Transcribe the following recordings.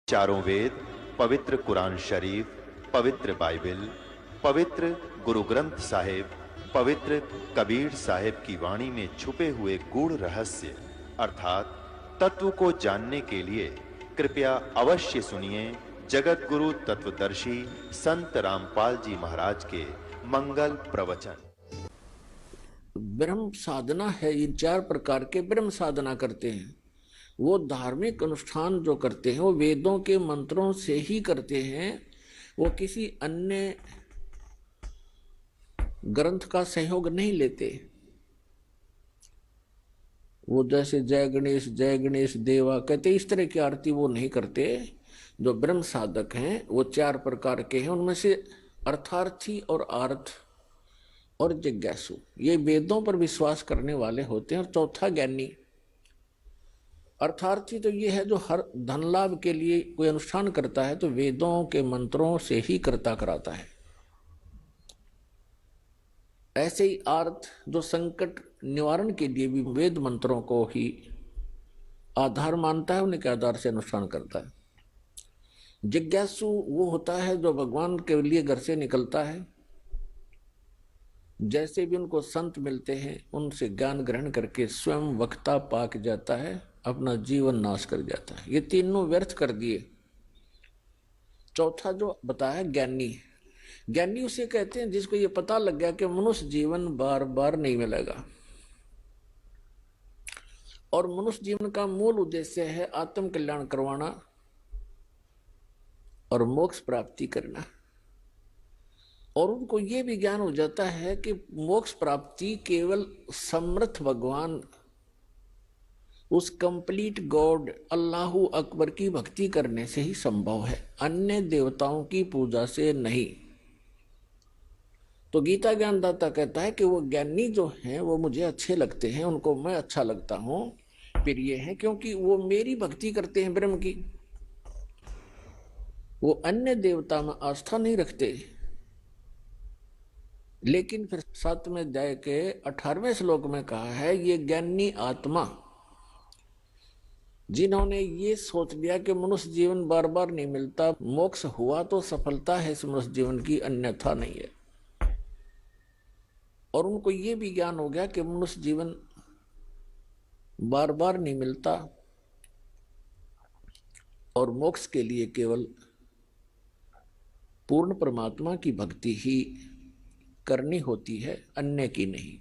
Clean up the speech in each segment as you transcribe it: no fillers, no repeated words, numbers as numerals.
चारों वेद, पवित्र कुरान शरीफ, पवित्र बाइबल, पवित्र गुरु ग्रंथ साहिब, पवित्र कबीर साहिब की वाणी में छुपे हुए गूढ़ रहस्य अर्थात तत्व को जानने के लिए कृपया अवश्य सुनिए जगत गुरु तत्वदर्शी संत रामपाल जी महाराज के मंगल प्रवचन। ब्रह्म साधना है। इन 4 प्रकार के ब्रह्म साधना करते हैं। वो धार्मिक अनुष्ठान जो करते हैं वो वेदों के मंत्रों से ही करते हैं। वो किसी अन्य ग्रंथ का सहयोग नहीं लेते। वो जैसे जय गणेश देवा कहते इस तरह की आरती वो नहीं करते। जो ब्रह्म साधक हैं वो 4 प्रकार के हैं। उनमें से अर्थार्थी और आर्थ और जिज्ञासु ये वेदों पर विश्वास करने वाले होते हैं। और चौथा ज्ञानी। अर्थार्थी तो ये है जो हर धन लाभ के लिए कोई अनुष्ठान करता है तो वेदों के मंत्रों से ही करता कराता है। ऐसे ही आर्थ जो संकट निवारण के लिए भी वेद मंत्रों को ही आधार मानता है, उन्हीं के आधार से अनुष्ठान करता है। जिज्ञासु वो होता है जो भगवान के लिए घर से निकलता है, जैसे भी उनको संत मिलते हैं उनसे ज्ञान ग्रहण करके स्वयं वक्ता पाक जाता है, अपना जीवन नाश कर जाता है। ये तीनों व्यर्थ कर दिए। चौथा जो बताया ज्ञानी। ज्ञानी उसे कहते हैं जिसको ये पता लग गया कि मनुष्य जीवन बार बार नहीं मिलेगा और मनुष्य जीवन का मूल उद्देश्य है आत्म कल्याण करवाना और मोक्ष प्राप्ति करना। और उनको ये भी ज्ञान हो जाता है कि मोक्ष प्राप्ति केवल समर्थ भगवान उस कंप्लीट गॉड अल्लाहु अकबर की भक्ति करने से ही संभव है, अन्य देवताओं की पूजा से नहीं। तो गीता ज्ञानदाता कहता है कि वो ज्ञानी जो हैं वो मुझे अच्छे लगते हैं, उनको मैं अच्छा लगता हूं। फिर ये है क्योंकि वो मेरी भक्ति करते हैं ब्रह्म की, वो अन्य देवता में आस्था नहीं रखते। लेकिन फिर 7वें अध्याय के 18वें श्लोक में कहा है ये ज्ञानी आत्मा जिन्होंने ये सोच लिया कि मनुष्य जीवन बार बार नहीं मिलता, मोक्ष हुआ तो सफलता है इस मनुष्य जीवन की, अन्यथा नहीं है। और उनको ये भी ज्ञान हो गया कि मनुष्य जीवन बार बार नहीं मिलता और मोक्ष के लिए केवल पूर्ण परमात्मा की भक्ति ही करनी होती है, अन्य की नहीं।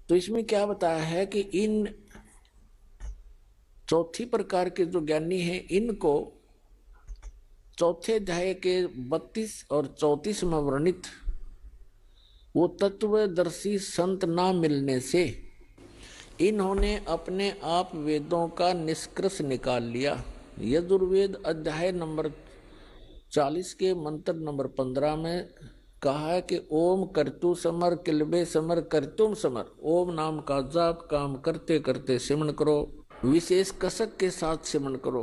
तो इसमें क्या बताया है कि इन चौथी प्रकार के जो ज्ञानी हैं इनको चौथे अध्याय के 32 और 34 में वर्णित वो तत्वदर्शी संत ना मिलने से इन्होंने अपने आप वेदों का निष्कर्ष निकाल लिया। यजुर्वेद अध्याय नंबर 40 के मंत्र नंबर 15 में कहा है कि ओम कर्तु समर किलबे समर कर्तुम समर। ओम नाम का जाप काम करते करते सिमरण करो, विशेष कसक के साथ सिमरण करो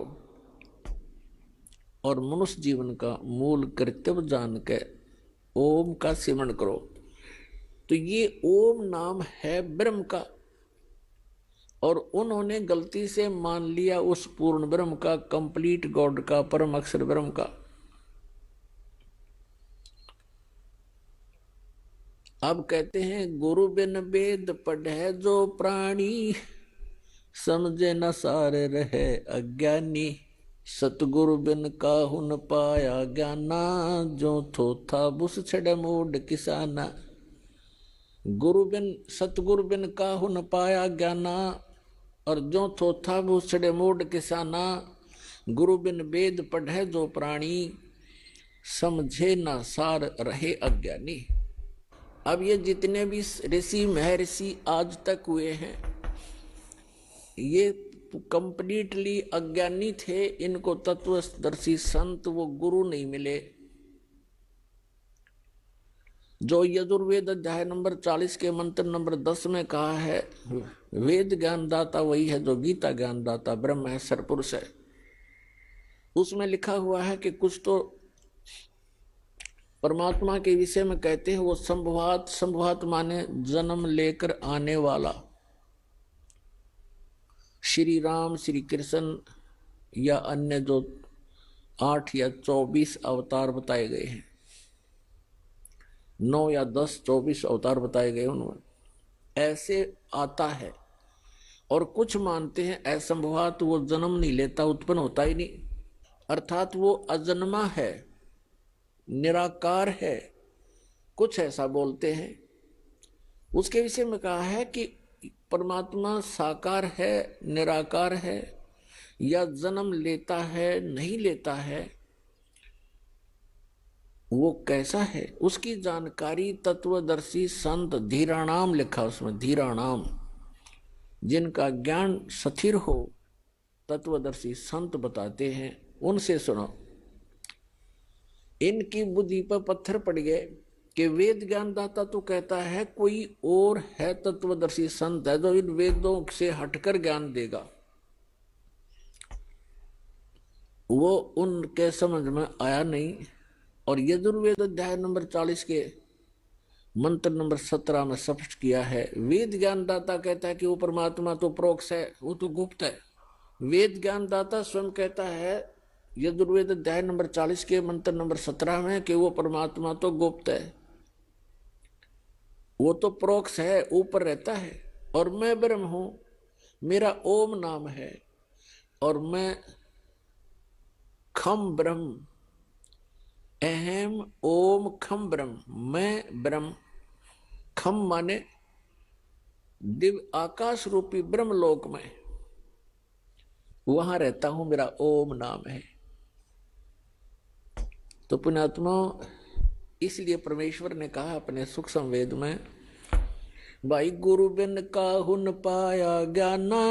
और मनुष्य जीवन का मूल कर्तव्य जान के ओम का सिमरण करो। तो ये ओम नाम है ब्रह्म का और उन्होंने गलती से मान लिया उस पूर्ण ब्रह्म का, कंप्लीट गॉड का, परम अक्षर ब्रह्म का। अब कहते हैं गुरु बिन वेद पढ़े जो प्राणी, समझे न सार रहे अज्ञानी। सतगुरु बिन काहू न पाया ज्ञाना, जो थोथा बुस छड़ मूड किसाना। गुरु बिन सतगुरु बिन काहू न पाया ज्ञाना और जो थोथा बुस छड़े मूड किसाना। गुरु बिन वेद पढ़े जो प्राणी, समझे न सार रहे अज्ञानी। अब ये जितने भी ऋषि महर्षि आज तक हुए हैं ये कंप्लीटली अज्ञानी थे। इनको तत्वदर्शी संत वो गुरु नहीं मिले। जो यजुर्वेद अध्याय नंबर 40 के मंत्र नंबर 10 में कहा है वेद ज्ञानदाता वही है जो गीता ज्ञानदाता ब्रह्म है, सरपुरुष है। उसमें लिखा हुआ है कि कुछ तो परमात्मा के विषय में कहते हैं वो संभवात। संभवात माने जन्म लेकर आने वाला। श्री राम, श्री कृष्ण, या अन्य जो 8 या 24 अवतार बताए गए हैं, 9 या 10 24 अवतार बताए गए उनमें ऐसे आता है। और कुछ मानते हैं असंभवात वो जन्म नहीं लेता, उत्पन्न होता ही नहीं, अर्थात वो अजन्मा है, निराकार है, कुछ ऐसा बोलते हैं। उसके विषय में कहा है कि परमात्मा साकार है, निराकार है, या जन्म लेता है नहीं लेता है, वो कैसा है उसकी जानकारी तत्वदर्शी संत धीराणाम लिखा उसमें, धीराणाम, जिनका ज्ञान स्थिर हो, तत्वदर्शी संत बताते हैं, उनसे सुनो। इनकी बुद्धि पर पत्थर पड़ गए कि वेद ज्ञानदाता तो कहता है कोई और है, तत्वदर्शी संत है जो इन वेदों से हटकर ज्ञान देगा। वो उनके समझ में आया नहीं। और यजुर्वेद अध्याय नंबर 40 के मंत्र नंबर 17 में स्पष्ट किया है। वेद ज्ञानदाता कहता है कि वो परमात्मा तो प्रोक्ष है, वो तो गुप्त है। वेद ज्ञानदाता स्वयं कहता है यजुर्वेद अध्याय नंबर 40 के मंत्र नंबर 17 में कि वो परमात्मा तो गुप्त है, वो तो प्रोक्ष है, ऊपर रहता है। और मैं ब्रह्म हूं, मेरा ओम नाम है, और मैं खम ब्रह्म, अहम ओम खम ब्रह्म, मैं ब्रह्म, खम माने दिव्य आकाश रूपी ब्रह्म लोक में वहां रहता हूं, मेरा ओम नाम है। तो पुण्यात्मा, इसलिए परमेश्वर ने कहा अपने सूक्ष्म वेद में, भाई गुरु बिन काहू न पाया ज्ञाना,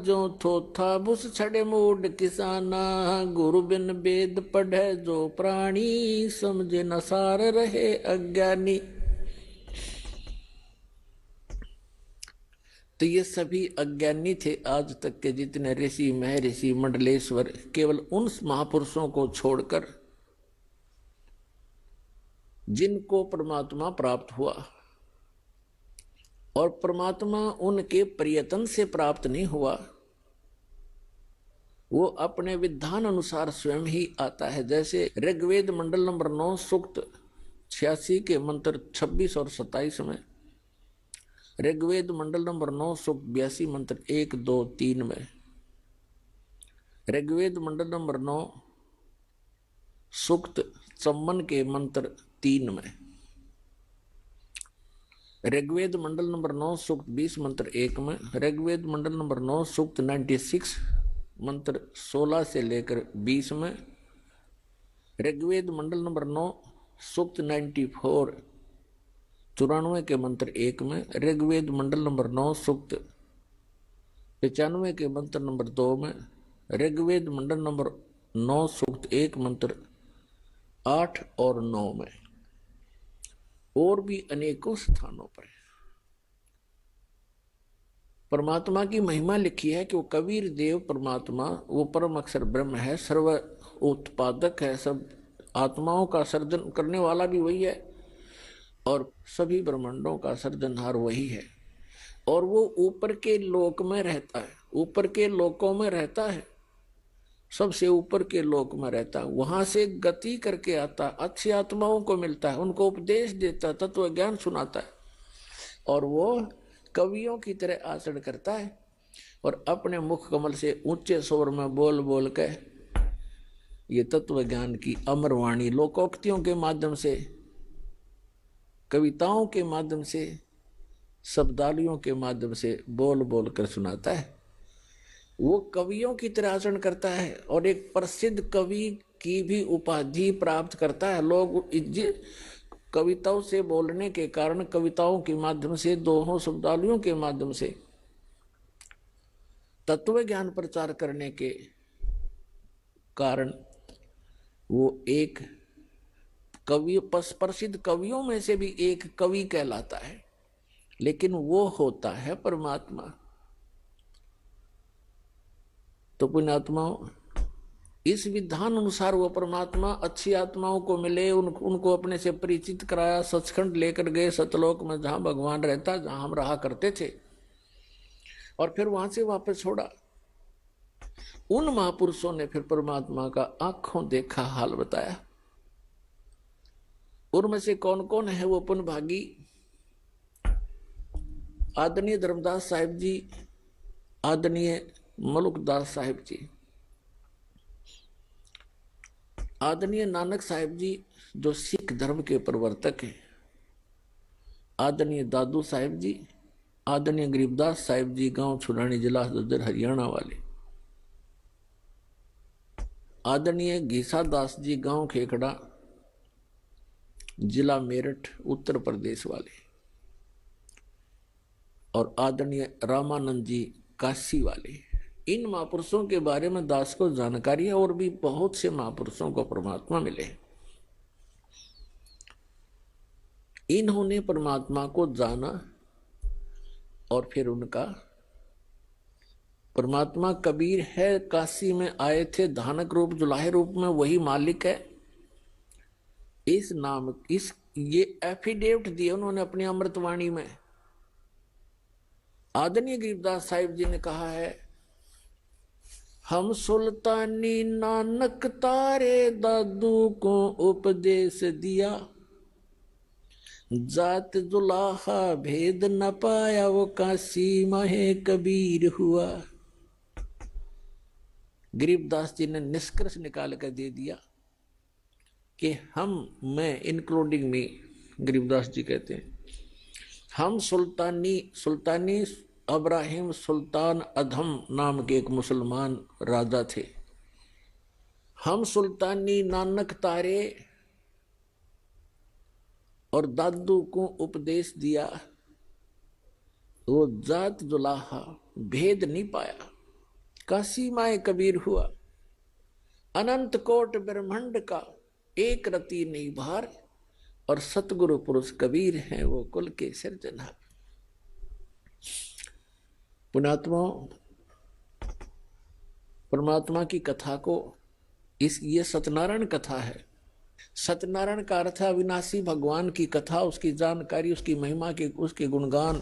जो थोथा बुस छड़े मूड किसाना, गुरु बिन वेद पढ़े जो प्राणी, समझे न सार रहे अज्ञानी। तो ये सभी अज्ञानी थे आज तक के जितने ऋषि महर्षि मंडलेश्वर, केवल उन महापुरुषों को छोड़कर जिनको परमात्मा प्राप्त हुआ। और परमात्मा उनके प्रयत्न से प्राप्त नहीं हुआ, वो अपने विधान अनुसार स्वयं ही आता है। जैसे ऋग्वेद मंडल नंबर 9 सूक्त 86 के मंत्र 26 और 27 में, ऋग्वेद मंडल नंबर 9 सूक्त 82 मंत्र 1, 2, 3 में, ऋग्वेद मंडल नंबर 9 सूक्त 54 के मंत्र 3 में, ऋग्वेद मंडल नंबर 9 सूक्त 20 मंत्र 1 में, ऋग्वेद मंडल नंबर 9 सूक्त 96 मंत्र 16 से लेकर 20 में, ऋग्वेद मंडल नंबर 9 सूक्त 94 94 के मंत्र 1 में, ऋग्वेद मंडल नंबर 9 सूक्त 95 के मंत्र नंबर 2 में, ऋग्वेद मंडल नंबर 9 सूक्त 1 मंत्र 8 और 9 में, और भी अनेकों स्थानों पर परमात्मा की महिमा लिखी है कि वो कबीर देव परमात्मा, वो परम अक्षर ब्रह्म है, सर्व उत्पादक है, सब आत्माओं का सर्जन करने वाला भी वही है, और सभी ब्रह्मांडों का सर्जनहार वही है। और वो ऊपर के लोक में रहता है, ऊपर के लोकों में रहता है, सबसे ऊपर के लोक में रहता है, वहां से गति करके आता, अच्छी आत्माओं को मिलता है, उनको उपदेश देता, तत्व ज्ञान सुनाता है, और वो कवियों की तरह आचरण करता है, और अपने मुख कमल से ऊंचे स्वर में बोल बोल के ये तत्व ज्ञान की अमर वाणी लोकोक्तियों के माध्यम से, कविताओं के माध्यम से, शब्दावलियों के माध्यम से बोल बोल कर सुनाता है। वो कवियों की तरह आचरण करता है, और एक प्रसिद्ध कवि की भी उपाधि प्राप्त करता है। लोग कविताओं से बोलने के कारण, कविताओं के माध्यम से, दोहों शब्दावलियों के माध्यम से तत्व ज्ञान प्रचार करने के कारण वो एक कवि, प्रसिद्ध कवियों में से भी एक कवि कहलाता है, लेकिन वो होता है परमात्मा। तो पुण्यात्माओं, इस विधान अनुसार वो परमात्मा अच्छी आत्माओं को मिले, उनको अपने से परिचित कराया, सचखंड लेकर गए सतलोक में, जहां भगवान रहता, जहां हम रहा करते थे, और फिर वहां से वापस छोड़ा। उन महापुरुषों ने फिर परमात्मा का आंखों देखा हाल बताया। उनमें से कौन कौन है वो पुण्य भागी? आदरणीय धर्मदास साहिब जी, आदरणीय मलुकदास साहिब जी, आदरणीय नानक साहिब जी जो सिख धर्म के प्रवर्तक हैं, आदरणीय दादू साहिब जी, आदरणीय गरीबदास साहिब जी गांव छुड़ानी जिला झज्जर हरियाणा वाले, आदरणीय घीसा दास जी गांव खेखड़ा जिला मेरठ उत्तर प्रदेश वाले, और आदरणीय रामानंद जी काशी वाले। इन महापुरुषों के बारे में दास को जानकारी है और भी बहुत से महापुरुषों को परमात्मा मिले। इन्होंने परमात्मा को जाना और फिर उनका परमात्मा कबीर है, काशी में आए थे धानक रूप जुलाहे रूप में, वही मालिक है। इस नाम इस ये एफिडेविट दिए उन्होंने अपनी अमृतवाणी में। आदरणीय गरीबदास साहिब जी ने कहा है, हम सुल्तानी नानक तारे दादू को उपदेश दिया, जात जुलाहा भेद न पाया वो काशी महे कबीर हुआ। गरीबदास जी ने निष्कर्ष निकाल कर दे दिया कि मैं इंक्लूडिंग मी, गरीबदास जी कहते हैं, हम सुल्तानी अब्राहिम सुल्तान अधम नाम के एक मुसलमान राजा थे। हम सुल्तानी नानक तारे और दादू को उपदेश दिया, वो जात जुलाहा भेद नहीं पाया, काशी माए कबीर हुआ। अनंत कोट ब्रह्मांड का एक रति नहीं भार, और सतगुरु पुरुष कबीर हैं वो कुल के सिरजनहार। पुण्यात्मा, परमात्मा की कथा को ये सत्यनारायण कथा है। सत्यनारायण का अर्थ है अविनाशी भगवान की कथा, उसकी जानकारी, उसकी महिमा के, उसके गुणगान।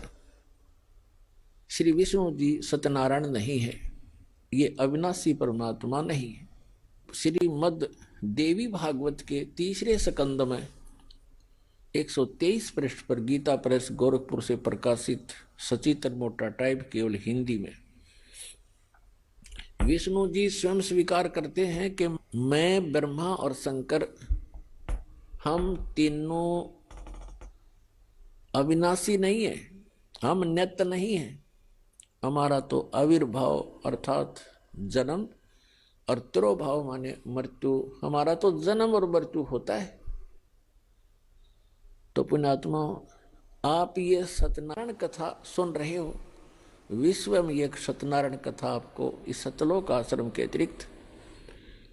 श्री विष्णु जी सत्यनारायण नहीं है, ये अविनाशी परमात्मा नहीं है। श्रीमद देवी भागवत के तीसरे स्कंद में 123 पृष्ठ पर गीता प्रेस गोरखपुर से प्रकाशित सचित्र मोटा टाइप केवल हिंदी में विष्णु जी स्वयं स्वीकार करते हैं कि मैं, ब्रह्मा और शंकर, हम तीनों अविनाशी नहीं है, हम नित्य नहीं है। हमारा तो आविर्भाव अर्थात जन्म और तिरोभाव माने मृत्यु, हमारा तो जन्म और मृत्यु होता है। तो पुण्यात्मा, आप ये सत्यनारायण कथा सुन रहे हो, विश्व में एक सत्यनारायण कथा आपको इस सतलोक आश्रम के अतिरिक्त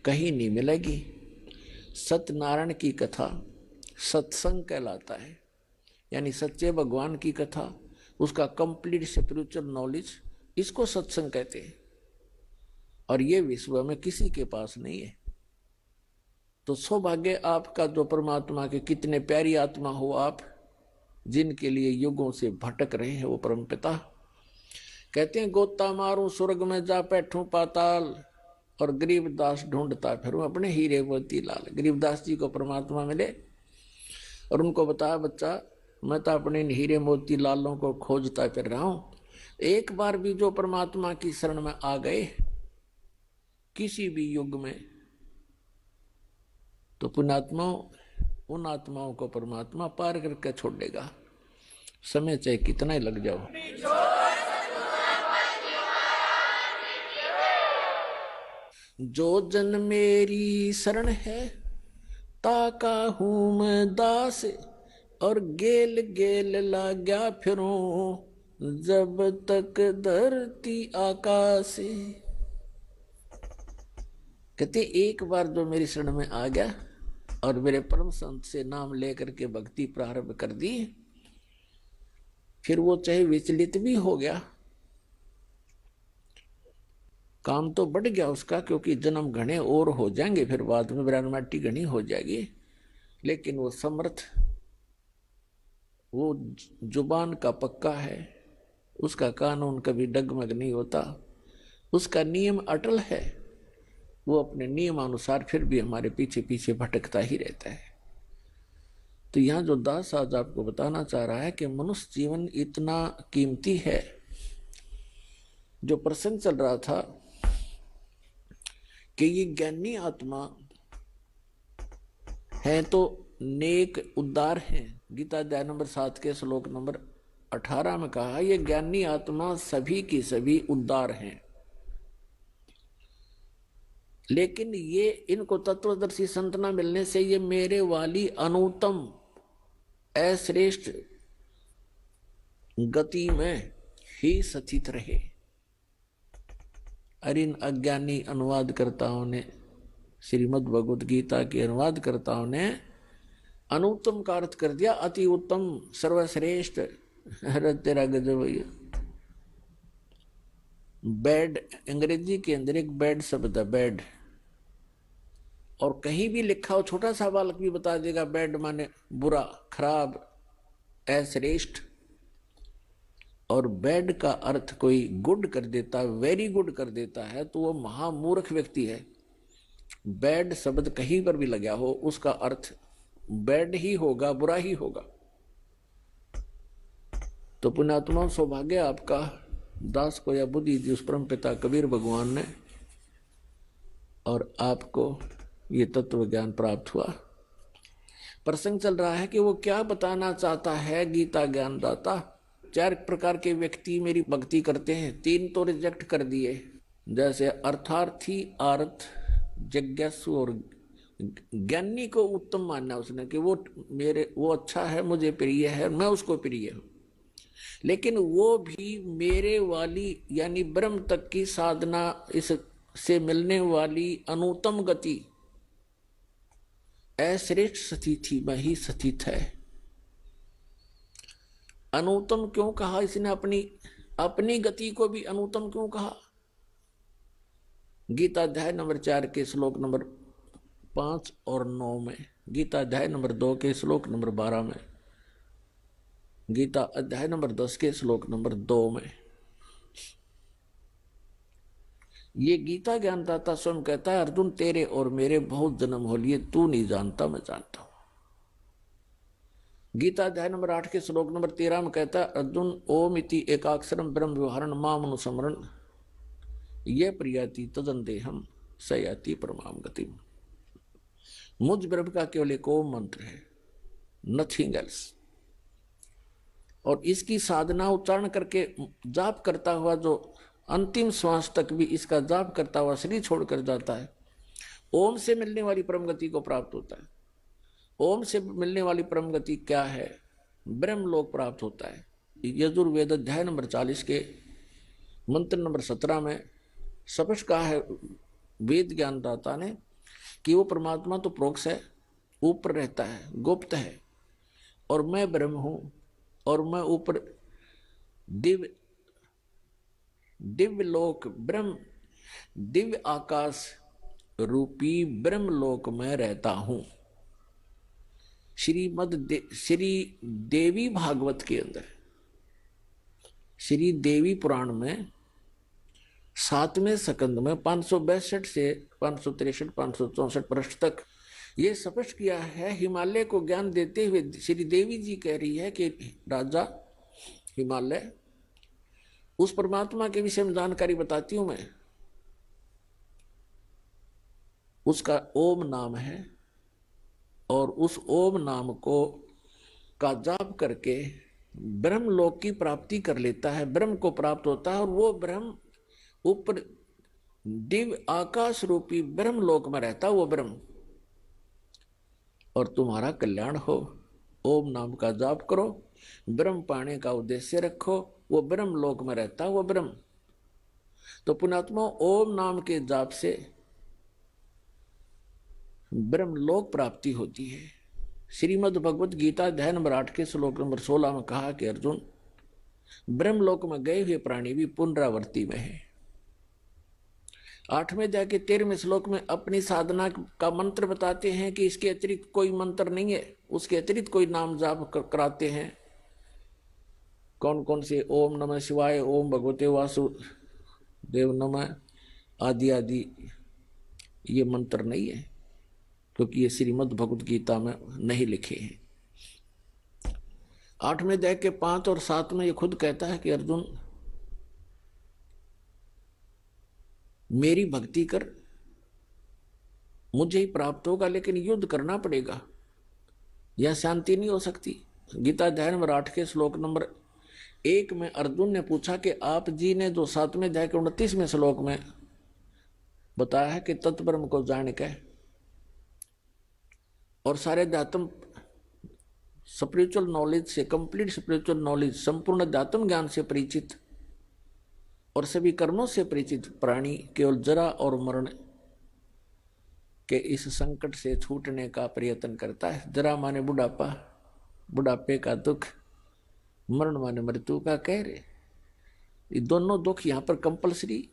कहीं नहीं मिलेगी। सत्यनारायण की कथा सत्संग कहलाता है, यानी सच्चे भगवान की कथा, उसका कंप्लीट स्पिरिचुअल नॉलेज, इसको सत्संग कहते हैं। और ये विश्व में किसी के पास नहीं है। तो सौभाग्य आपका जो परमात्मा के कितने प्यारी आत्मा हो आप, जिनके लिए युगों से भटक रहे हैं वो परमपिता कहते हैं, गोता मारूं स्वर्ग में जा बैठूं पाताल, और गरीबदास ढूंढता फिरूं अपने हीरे मोती लाल। गरीबदास जी को परमात्मा मिले और उनको बताया, बच्चा मैं तो अपने हीरे मोती लालों को खोजता फिर रहा हूं। एक बार भी जो परमात्मा की शरण में आ गए किसी भी युग में, तो पुण्यात्माओं, उन आत्माओं को परमात्मा पार करके छोड़ देगा, समय चाहे कितना ही लग जाओ। जो जन मेरी शरण है ताका हूं मैं दास, और गेल गेल लाग्या फिरूं जब तक धरती आकाश। कहते एक बार जो मेरी शरण में आ गया और मेरे परम संत से नाम लेकर के भक्ति प्रारंभ कर दी, फिर वो चाहे विचलित भी हो गया, काम तो बढ़ गया उसका, क्योंकि जन्म घने और हो जाएंगे, फिर बाद में ब्रह्माटी घनी हो जाएगी, लेकिन वो समर्थ, वो जुबान का पक्का है, उसका कानून कभी डगमग नहीं होता, उसका नियम अटल है, वो अपने नियमानुसार फिर भी हमारे पीछे पीछे भटकता ही रहता है। तो यहाँ जो दास आज आपको बताना चाह रहा है कि मनुष्य जीवन इतना कीमती है। जो प्रसंग चल रहा था कि ये ज्ञानी आत्मा है तो नेक उद्धार है। गीता अध्याय नंबर 7 के श्लोक नंबर 18 में कहा, ये ज्ञानी आत्मा सभी की सभी उद्धार हैं, लेकिन ये इनको तत्वदर्शी संत न मिलने से ये मेरे वाली अनुत्तम अश्रेष्ठ गति में ही स्थित रहे। अरिन अज्ञानी अनुवादकर्ताओं ने, श्रीमद् भगवद गीता के अनुवादकर्ताओं ने अनुत्तम का अर्थ कर दिया अति उत्तम, सर्वश्रेष्ठ। तेरा गजब भैया। बैड, अंग्रेजी के अंदर एक बैड शब्द है, बैड, और कहीं भी लिखा हो, छोटा सा बालक भी बता देगा बैड माने बुरा, खराब, अश्रेष्ठ। और बैड का अर्थ कोई गुड कर देता, वेरी गुड कर देता है, तो वो महामूर्ख व्यक्ति है। बैड शब्द कहीं पर भी लगा हो उसका अर्थ बैड ही होगा, बुरा ही होगा। तो पुण्यात्मा, सौभाग्य आपका, दास को या बुद्धि दी उस परम पिता कबीर भगवान ने, और आपको ये तत्व ज्ञान प्राप्त हुआ। प्रसंग चल रहा है कि वो क्या बताना चाहता है गीता ज्ञानदाता। 4 प्रकार के व्यक्ति मेरी भक्ति करते हैं, 3 तो रिजेक्ट कर दिए, जैसे अर्थार्थी, आर्थ, जिज्ञासु और ज्ञानी को उत्तम मानना उसने कि वो अच्छा है, मुझे प्रिय है, मैं उसको प्रिय हूं। लेकिन वो भी मेरे वाली यानी ब्रह्म तक की साधना, इससे मिलने वाली अनुत्तम गति, अश्रेष्ठ स्थिति में ही स्थित है। अनुत्तम क्यों कहा इसने? अपनी गति को भी अनुत्तम क्यों कहा? गीता अध्याय नंबर 4 के श्लोक नंबर 5 और 9 में, गीता अध्याय नंबर 2 के श्लोक नंबर 12 में, गीता अध्याय नंबर 10 के श्लोक नंबर 2 में, ये गीता ज्ञानदाता स्वयं कहता है, अर्जुन तेरे और मेरे बहुत जन्म हो लिए, तू नहीं जानता, मैं जानता हूं। गीता अध्याय नंबर 8 के श्लोक नंबर 13 में कहता है, अर्जुन ओम इति एकाक्षरम ब्रह्म व्यवहारण माम अनुस्मरण ये प्रियाति तदन देहम सयाति परमाम गति। मुझ ब्रह्म का केवल एक ओम मंत्र है, नथिंग एल्स। और इसकी साधना उच्चारण करके जाप करता हुआ जो अंतिम श्वास तक भी इसका जाप करता हुआ शरीर छोड़कर जाता है, ओम से मिलने वाली परम गति को प्राप्त होता है। ओम से मिलने वाली परम गति क्या है? ब्रह्म लोक प्राप्त होता है। यजुर्वेद अध्याय नंबर 40 के मंत्र नंबर 17 में स्पष्ट कहा है वेद ज्ञानदाता ने कि वो परमात्मा तो प्रोक्ष है, ऊपर रहता है, गुप्त है, और मैं ब्रह्म हूं, और मैं ऊपर दिव्य लोक ब्रह्म, दिव्य आकाश रूपी ब्रह्म लोक में रहता हूं। श्री देवी भागवत के अंदर, श्री देवी पुराण में 7वें स्कंद में 562 से 563 564 पृष्ठ तक ये स्पष्ट किया है। हिमालय को ज्ञान देते हुए श्री देवी जी कह रही है कि राजा हिमालय, उस परमात्मा के विषय में जानकारी बताती हूं मैं, उसका ओम नाम है, और उस ओम नाम को का जाप करके ब्रह्म लोक की प्राप्ति कर लेता है, ब्रह्म को प्राप्त होता है, और वो ब्रह्म ऊपर दिव्य आकाश रूपी ब्रह्म लोक में रहता वो ब्रह्म। और तुम्हारा कल्याण हो, ओम नाम का जाप करो, ब्रह्म पाने का उद्देश्य रखो, वो ब्रह्म लोक में रहता वो ब्रह्म। तो पुण्यात्मा, ओम नाम के जाप से ब्रह्म लोक प्राप्ति होती है। श्रीमद् भगवद गीता अध्याय नंबर 8 के श्लोक नंबर 16 में कहा कि अर्जुन, ब्रह्म लोक में गए हुए प्राणी भी पुनरावर्ती में है। 8वें अध्याय के 13वें श्लोक में अपनी साधना का मंत्र बताते हैं कि इसके अतिरिक्त कोई मंत्र नहीं है, उसके अतिरिक्त कोई नाम जाप कराते हैं। कौन कौन से? ओम नमः शिवाय, ओम भगवते वासुदेव नमः, आदि आदि ये मंत्र नहीं है, क्योंकि ये श्रीमद् भगवद गीता में नहीं लिखे हैं। 8वें अध्याय के 5 और 7 में ये खुद कहता है कि अर्जुन मेरी भक्ति कर, मुझे ही प्राप्त होगा, लेकिन युद्ध करना पड़ेगा, यह शांति नहीं हो सकती। गीता अध्याय नंबर 8 के श्लोक नंबर 1 में अर्जुन ने पूछा कि आप जी ने जो 7वें अध्याय के 29वें श्लोक में बताया है कि तत्ब्रह्म को जान के और सारे अध्यात्म स्पिरिचुअल नॉलेज से, कंप्लीट स्पिरिचुअल नॉलेज, संपूर्ण अध्यात्म ज्ञान से परिचित और सभी कर्मों से परिचित प्राणी केवल जरा और मरण के इस संकट से छूटने का प्रयत्न करता है। जरा माने बुढ़ापा, बुढ़ापे का दुख, मरण माने मृत्यु का कहर, ये दोनों दुख यहाँ पर कंपलसरी।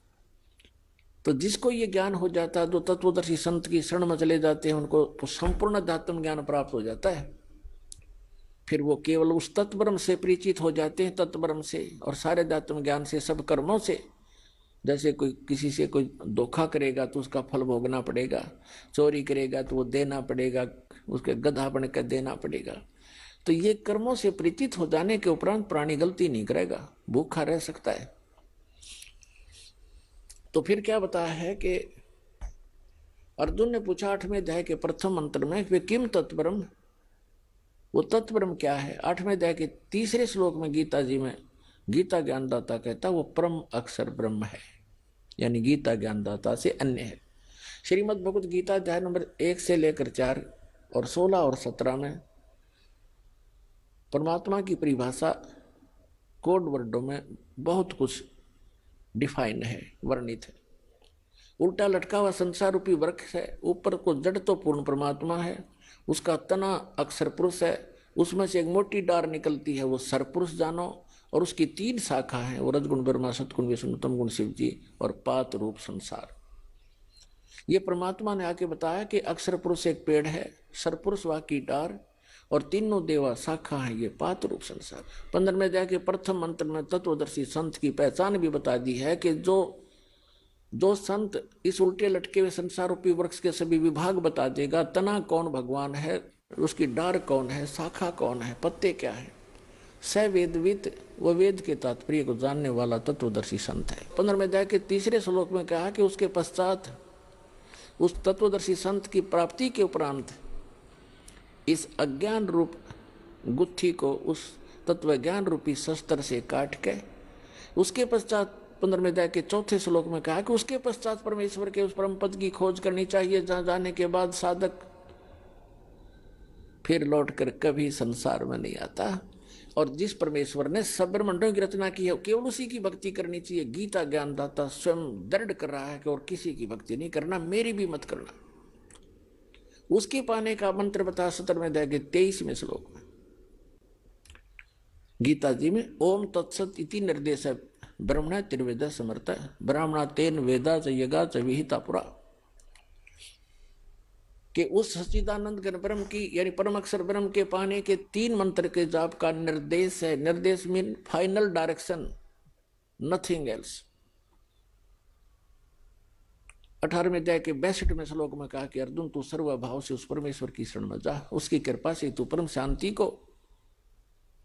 तो जिसको ये ज्ञान हो जाता है, जो तत्वदर्शी संत की शरण में चले जाते हैं, उनको तो संपूर्ण अध्यात्म ज्ञान प्राप्त हो जाता है। फिर वो केवल उस तत्ब्रह्म से परिचित हो जाते हैं, तत्ब्रह्म से और सारे अध्यात्म ज्ञान से, सब कर्मों से। जैसे कोई किसी से कोई धोखा करेगा तो उसका फल भोगना पड़ेगा, चोरी करेगा तो वो देना पड़ेगा, उसके गधा बन कर देना पड़ेगा। तो ये कर्मों से परिचित हो जाने के उपरांत प्राणी गलती नहीं करेगा, भूखा रह सकता है। तो फिर क्या बताया है कि अर्जुन ने पूछा 8वें अध्याय के प्रथम मंत्र में, वे किम तत्ब्रह्म, वो तत्ब्रह्म क्या है। 8वें अध्याय के 3रे श्लोक में गीता जी में गीता ज्ञानदाता कहता वो परम अक्षर ब्रह्म है, यानी गीता ज्ञानदाता से अन्य है। श्रीमद् भगवद गीता अध्याय नंबर 1 से लेकर 4 और 16 और 17 में परमात्मा की परिभाषा कोड वर्डों में बहुत कुछ डिफाइन है, वर्णित है। उल्टा लटका हुआ संसार रूपी वृक्ष है, ऊपर को जड़ तो पूर्ण परमात्मा है, उसका तना अक्षर पुरुष है, उसमें से एक मोटी डार निकलती है, वो सरपुरुष जानो, और उसकी 3 शाखा है, वो रजगुण ब्रह्मा, सतगुण विष्णु, तमगुण शिव जी और पात रूप संसार। ये परमात्मा ने आके बताया कि अक्षर पुरुष एक पेड़ है, सरपुरुष वह की डार और तीनों देवा शाखा है, ये पात रूप संसार। 15वें अध्याय के प्रथम मंत्र में तत्वदर्शी संत की पहचान भी बता दी है कि जो संत इस उल्टे लटके हुए संसार रूपी वृक्ष के सभी विभाग बता देगा, तना कौन भगवान है, उसकी डार कौन है, शाखा कौन है, पत्ते क्या है, स वेदविद, वो वेद के तात्पर्य को जानने वाला तत्वदर्शी संत है। 15वें अध्याय के 3रे श्लोक में कहा कि उसके पश्चात उस तत्वदर्शी संत की प्राप्ति के उपरांत इस अज्ञान रूप गुत्थी को उस तत्व ज्ञान रूपी शस्त्र से काट के, उसके पश्चात 15वें अध्याय के 4थे श्लोक में कहा कि उसके पश्चात परमेश्वर के उस परम पद की खोज करनी चाहिए, जहां जाने के बाद साधक फिर लौटकर कभी संसार में नहीं आता, और जिस परमेश्वर ने सब ब्रह्मांडों की रचना की है, केवल उसी की भक्ति करनी चाहिए। गीता ज्ञानदाता स्वयं दृढ़ कर रहा है कि और किसी की भक्ति नहीं करना, मेरी भी मत करना। उसके पाने का मंत्र बता 17वें अध्याय के 23वें श्लोक में गीता जी में, ओम तत्सत इति निर्देश ब्रह्मण त्रिवेद समर्थ ब्राह्मणा तेन वेदा च यगा च विहिता पुरा, कि उस सच्चिदानंद घन ब्रह्म की यानी परम अक्षर ब्रह्म के पाने के 3 मंत्र के जाप का निर्देश है। निर्देश mean final direction, nothing else. 18वें अध्याय के 62वें श्लोक में कहा कि अर्जुन तू सर्वभाव से उस परमेश्वर की शरण में जा, उसकी कृपा से तू परम शांति को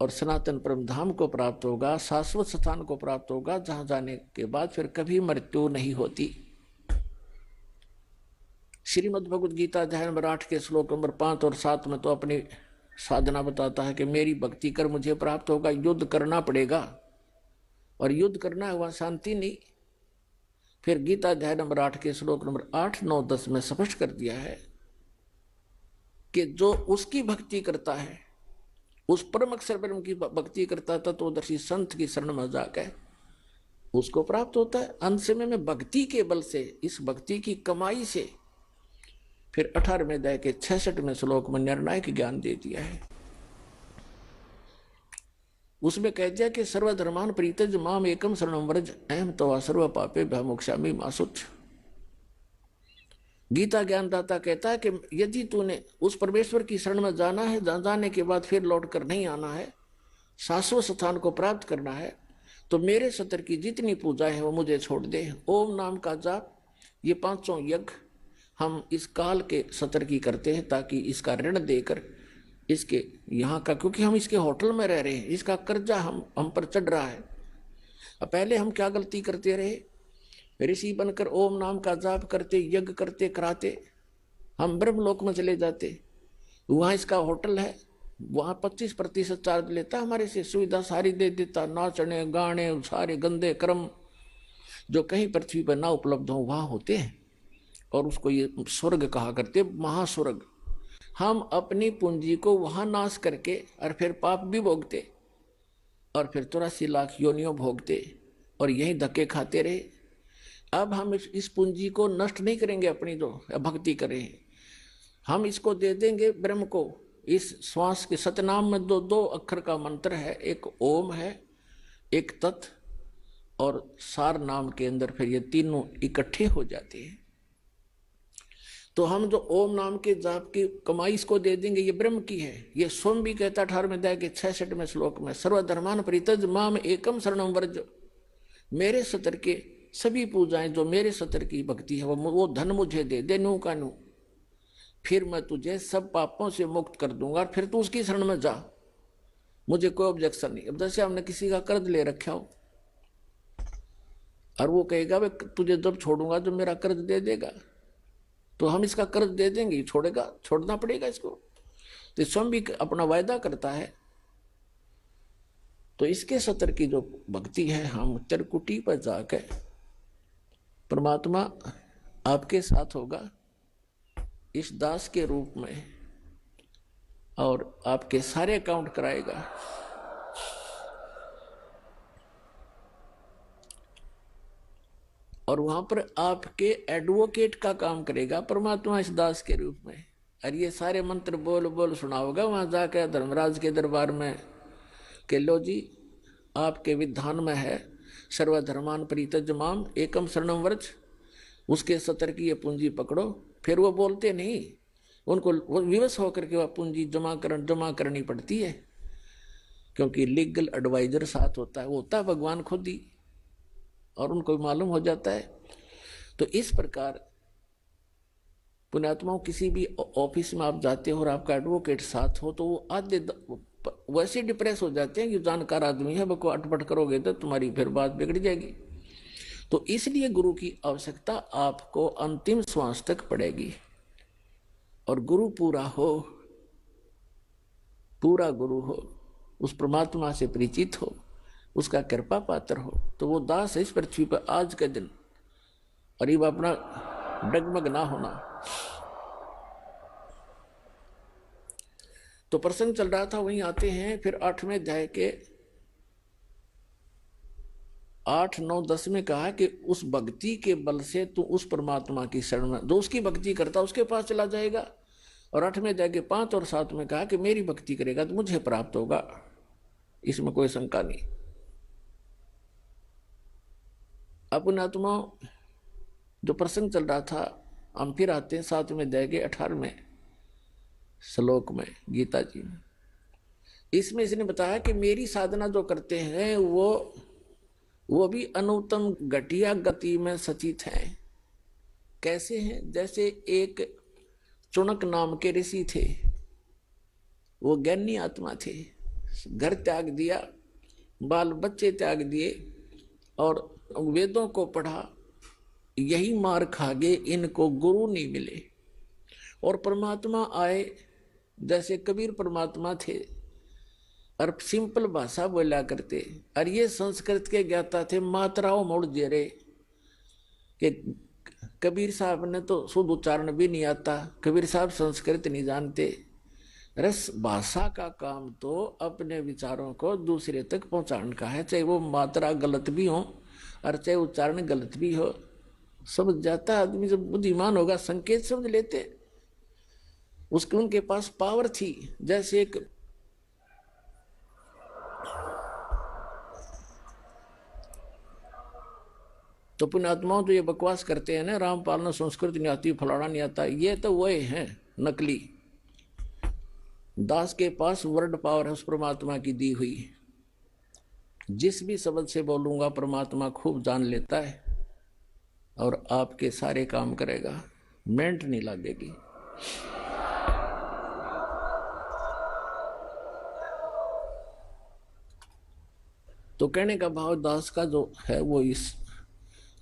और सनातन परम धाम को प्राप्त होगा, शाश्वत स्थान को प्राप्त होगा, जहां जाने के बाद फिर कभी मृत्यु नहीं होती। श्रीमद् भगवद गीता अध्याय नंबर 8 के श्लोक नंबर 5 और 7 में तो अपनी साधना बताता है कि मेरी भक्ति कर मुझे प्राप्त होगा, युद्ध करना पड़ेगा, और युद्ध करना है वहां शांति नहीं। फिर गीता अध्याय नंबर 8 के श्लोक नंबर 8, 9, 10 में स्पष्ट कर दिया है कि जो उसकी भक्ति करता है, उस परम अक्षर ब्रह्म की भक्ति करता था, तो दर्शी संत की शरण में जाकर उसको प्राप्त होता है। अंत समय में भक्ति के बल से, इस भक्ति की कमाई से फिर 18वें अध्याय के 66वें श्लोक में निर्णायक ज्ञान दे दिया है। उसमें कह दिया कि सर्वधर्मान परित्यज माम एकम शरणम व्रज अहम तवा सर्व पापेभ्यः मोक्षामि मा शुच। गीता ज्ञानदाता कहता है कि यदि तूने उस परमेश्वर की शरण में जाना है, जाने के बाद फिर लौट कर नहीं आना है, शाश्वत स्थान को प्राप्त करना है, तो मेरे सत्र की जितनी पूजा है वो मुझे छोड़ दे। ओम नाम का जाप ये 500 यज्ञ हम इस काल के सत्र की करते हैं, ताकि इसका ऋण देकर इसके यहाँ का, क्योंकि हम इसके होटल में रह रहे हैं, इसका कर्जा हम पर चढ़ रहा है। अब पहले हम क्या गलती करते रहे, ऋषि बनकर ओम नाम का जाप करते, यज्ञ करते कराते हम ब्रह्मलोक में चले जाते। वहाँ इसका होटल है, वहाँ 25% चार्ज लेता, हमारे से सुविधा सारी दे देता, नाचने गाने सारे गंदे कर्म जो कहीं पृथ्वी पर ना उपलब्ध हो वहाँ होते हैं, और उसको ये स्वर्ग कहा करते, महास्वर्ग। हम अपनी पूंजी को वहाँ नाश करके और फिर पाप भी भोगते, और फिर 83 लाख योनियों भोगते, और यही धक्के खाते रहे। अब हम इस पूंजी को नष्ट नहीं करेंगे, अपनी जो भक्ति करें, हम इसको दे देंगे ब्रह्म को। इस श्वास के सतनाम में दो अक्षर का मंत्र है, एक ओम है, एक तत्, और सार नाम के अंदर फिर ये तीनों इकट्ठे हो जाते हैं। तो हम जो ओम नाम के जाप की कमाई इसको दे देंगे, ये ब्रह्म की है। ये स्वयं भी कहता 18वें अध्याय के 66वें श्लोक में, सर्वधर्मान परित्यज माम एकम शरणम व्रज। मेरे सतर के सभी पूजाएं, जो मेरे सतर की भक्ति है, वो धन मुझे दे दे, नू का नू, फिर मैं तुझे सब पापों से मुक्त कर दूंगा, और फिर तू उसकी शरण में जा, मुझे कोई ऑब्जेक्शन नहीं। अब जैसे हमने किसी का कर्ज ले रखा हो और वो कहेगा भाई तुझे जब छोड़ूंगा जो मेरा कर्ज दे देगा, तो हम इसका कर्ज दे देंगे, छोड़ेगा, छोड़ना पड़ेगा इसको। तो स्वयं भी अपना वायदा करता है। तो इसके सतर की जो भक्ति है, हम त्रिकुटी पर जाकर परमात्मा आपके साथ होगा इस दास के रूप में, और आपके सारे अकाउंट कराएगा। और वहां पर आपके एडवोकेट का काम करेगा परमात्मा इस दास के रूप में। और ये सारे मंत्र बोल बोल सुनाओगा वहां जाकर धर्मराज के दरबार में कि लो जी, आपके विधान में है सर्वधर्मान परित्यज माम एकम शरणम व्रज, उसके सतर की ये पूंजी पकड़ो। फिर वो बोलते नहीं, उनको वो विवश होकर के वह पूंजी जमा करनी पड़ती है, क्योंकि लीगल एडवाइजर साथ होता है, वो होता है भगवान खुद ही, और उनको मालूम हो जाता है। तो इस प्रकार पुण्यात्माओं, किसी भी ऑफिस में आप जाते हो और आपका एडवोकेट साथ हो, तो वो आधे वैसे डिप्रेस हो जाते हैं कि जानकार आदमी है, बको अटपट करोगे तो तुम्हारी फिर बात बिगड़ जाएगी। तो इसलिए गुरु की आवश्यकता आपको अंतिम श्वास तक पड़ेगी। और गुरु पूरा हो, पूरा गुरु हो, उस परमात्मा से परिचित हो, उसका कृपा पात्र हो, तो वो दास है इस पृथ्वी पर आज के दिन। और ये अपना डगमग ना होना। तो प्रसंग चल रहा था, वहीं आते हैं फिर 8वें अध्याय के 8, 9, 10 में कहा कि उस भक्ति के बल से तू उस परमात्मा की शरण में, जो उसकी भक्ति करता उसके पास चला जाएगा। और 8वें अध्याय के 5 और 7 में कहा कि मेरी भक्ति करेगा तो मुझे प्राप्त होगा, इसमें कोई शंका नहीं। अपन आत्मा जो प्रसंग चल रहा था, हम फिर आते हैं 7वें अध्याय के 18वें श्लोक में गीता जी में। इसमें इसने बताया कि मेरी साधना जो करते हैं वो भी अनुत्तम घटिया गति में सचित हैं। कैसे हैं? जैसे एक चुनक नाम के ऋषि थे, वो ज्ञानी आत्मा थे, घर त्याग दिया, बाल बच्चे त्याग दिए और वेदों को पढ़ा, यही मार खा गए, इनको गुरु नहीं मिले। और परमात्मा आए, जैसे कबीर परमात्मा थे और सिंपल भाषा बोला करते, और ये संस्कृत के ज्ञाता थे, मात्राओं मोड़ दे रहे कि कबीर साहब ने तो शुद्ध उच्चारण भी नहीं आता, कबीर साहब संस्कृत नहीं जानते। रस भाषा का काम तो अपने विचारों को दूसरे तक पहुंचाने का है, चाहे वो मात्रा गलत भी हो और चाहे उच्चारण गलत भी हो। समझ जाता आदमी, जब बुद्धिमान होगा संकेत समझ लेते। उसके उनके पास पावर थी। जैसे एक तो पुण्यात्माओं तो ये बकवास करते हैं ना, रामपाल ने संस्कृत नहीं आती, फलाना नहीं आता, ये तो वही हैं नकली। दास के पास वर्ड पावर है उस परमात्मा की दी हुई। जिस भी शब्द से बोलूंगा परमात्मा खूब जान लेता है। और आपके सारे काम करेगा, मेंट नहीं लगेगी। तो कहने का भाव दास का जो है वो इस,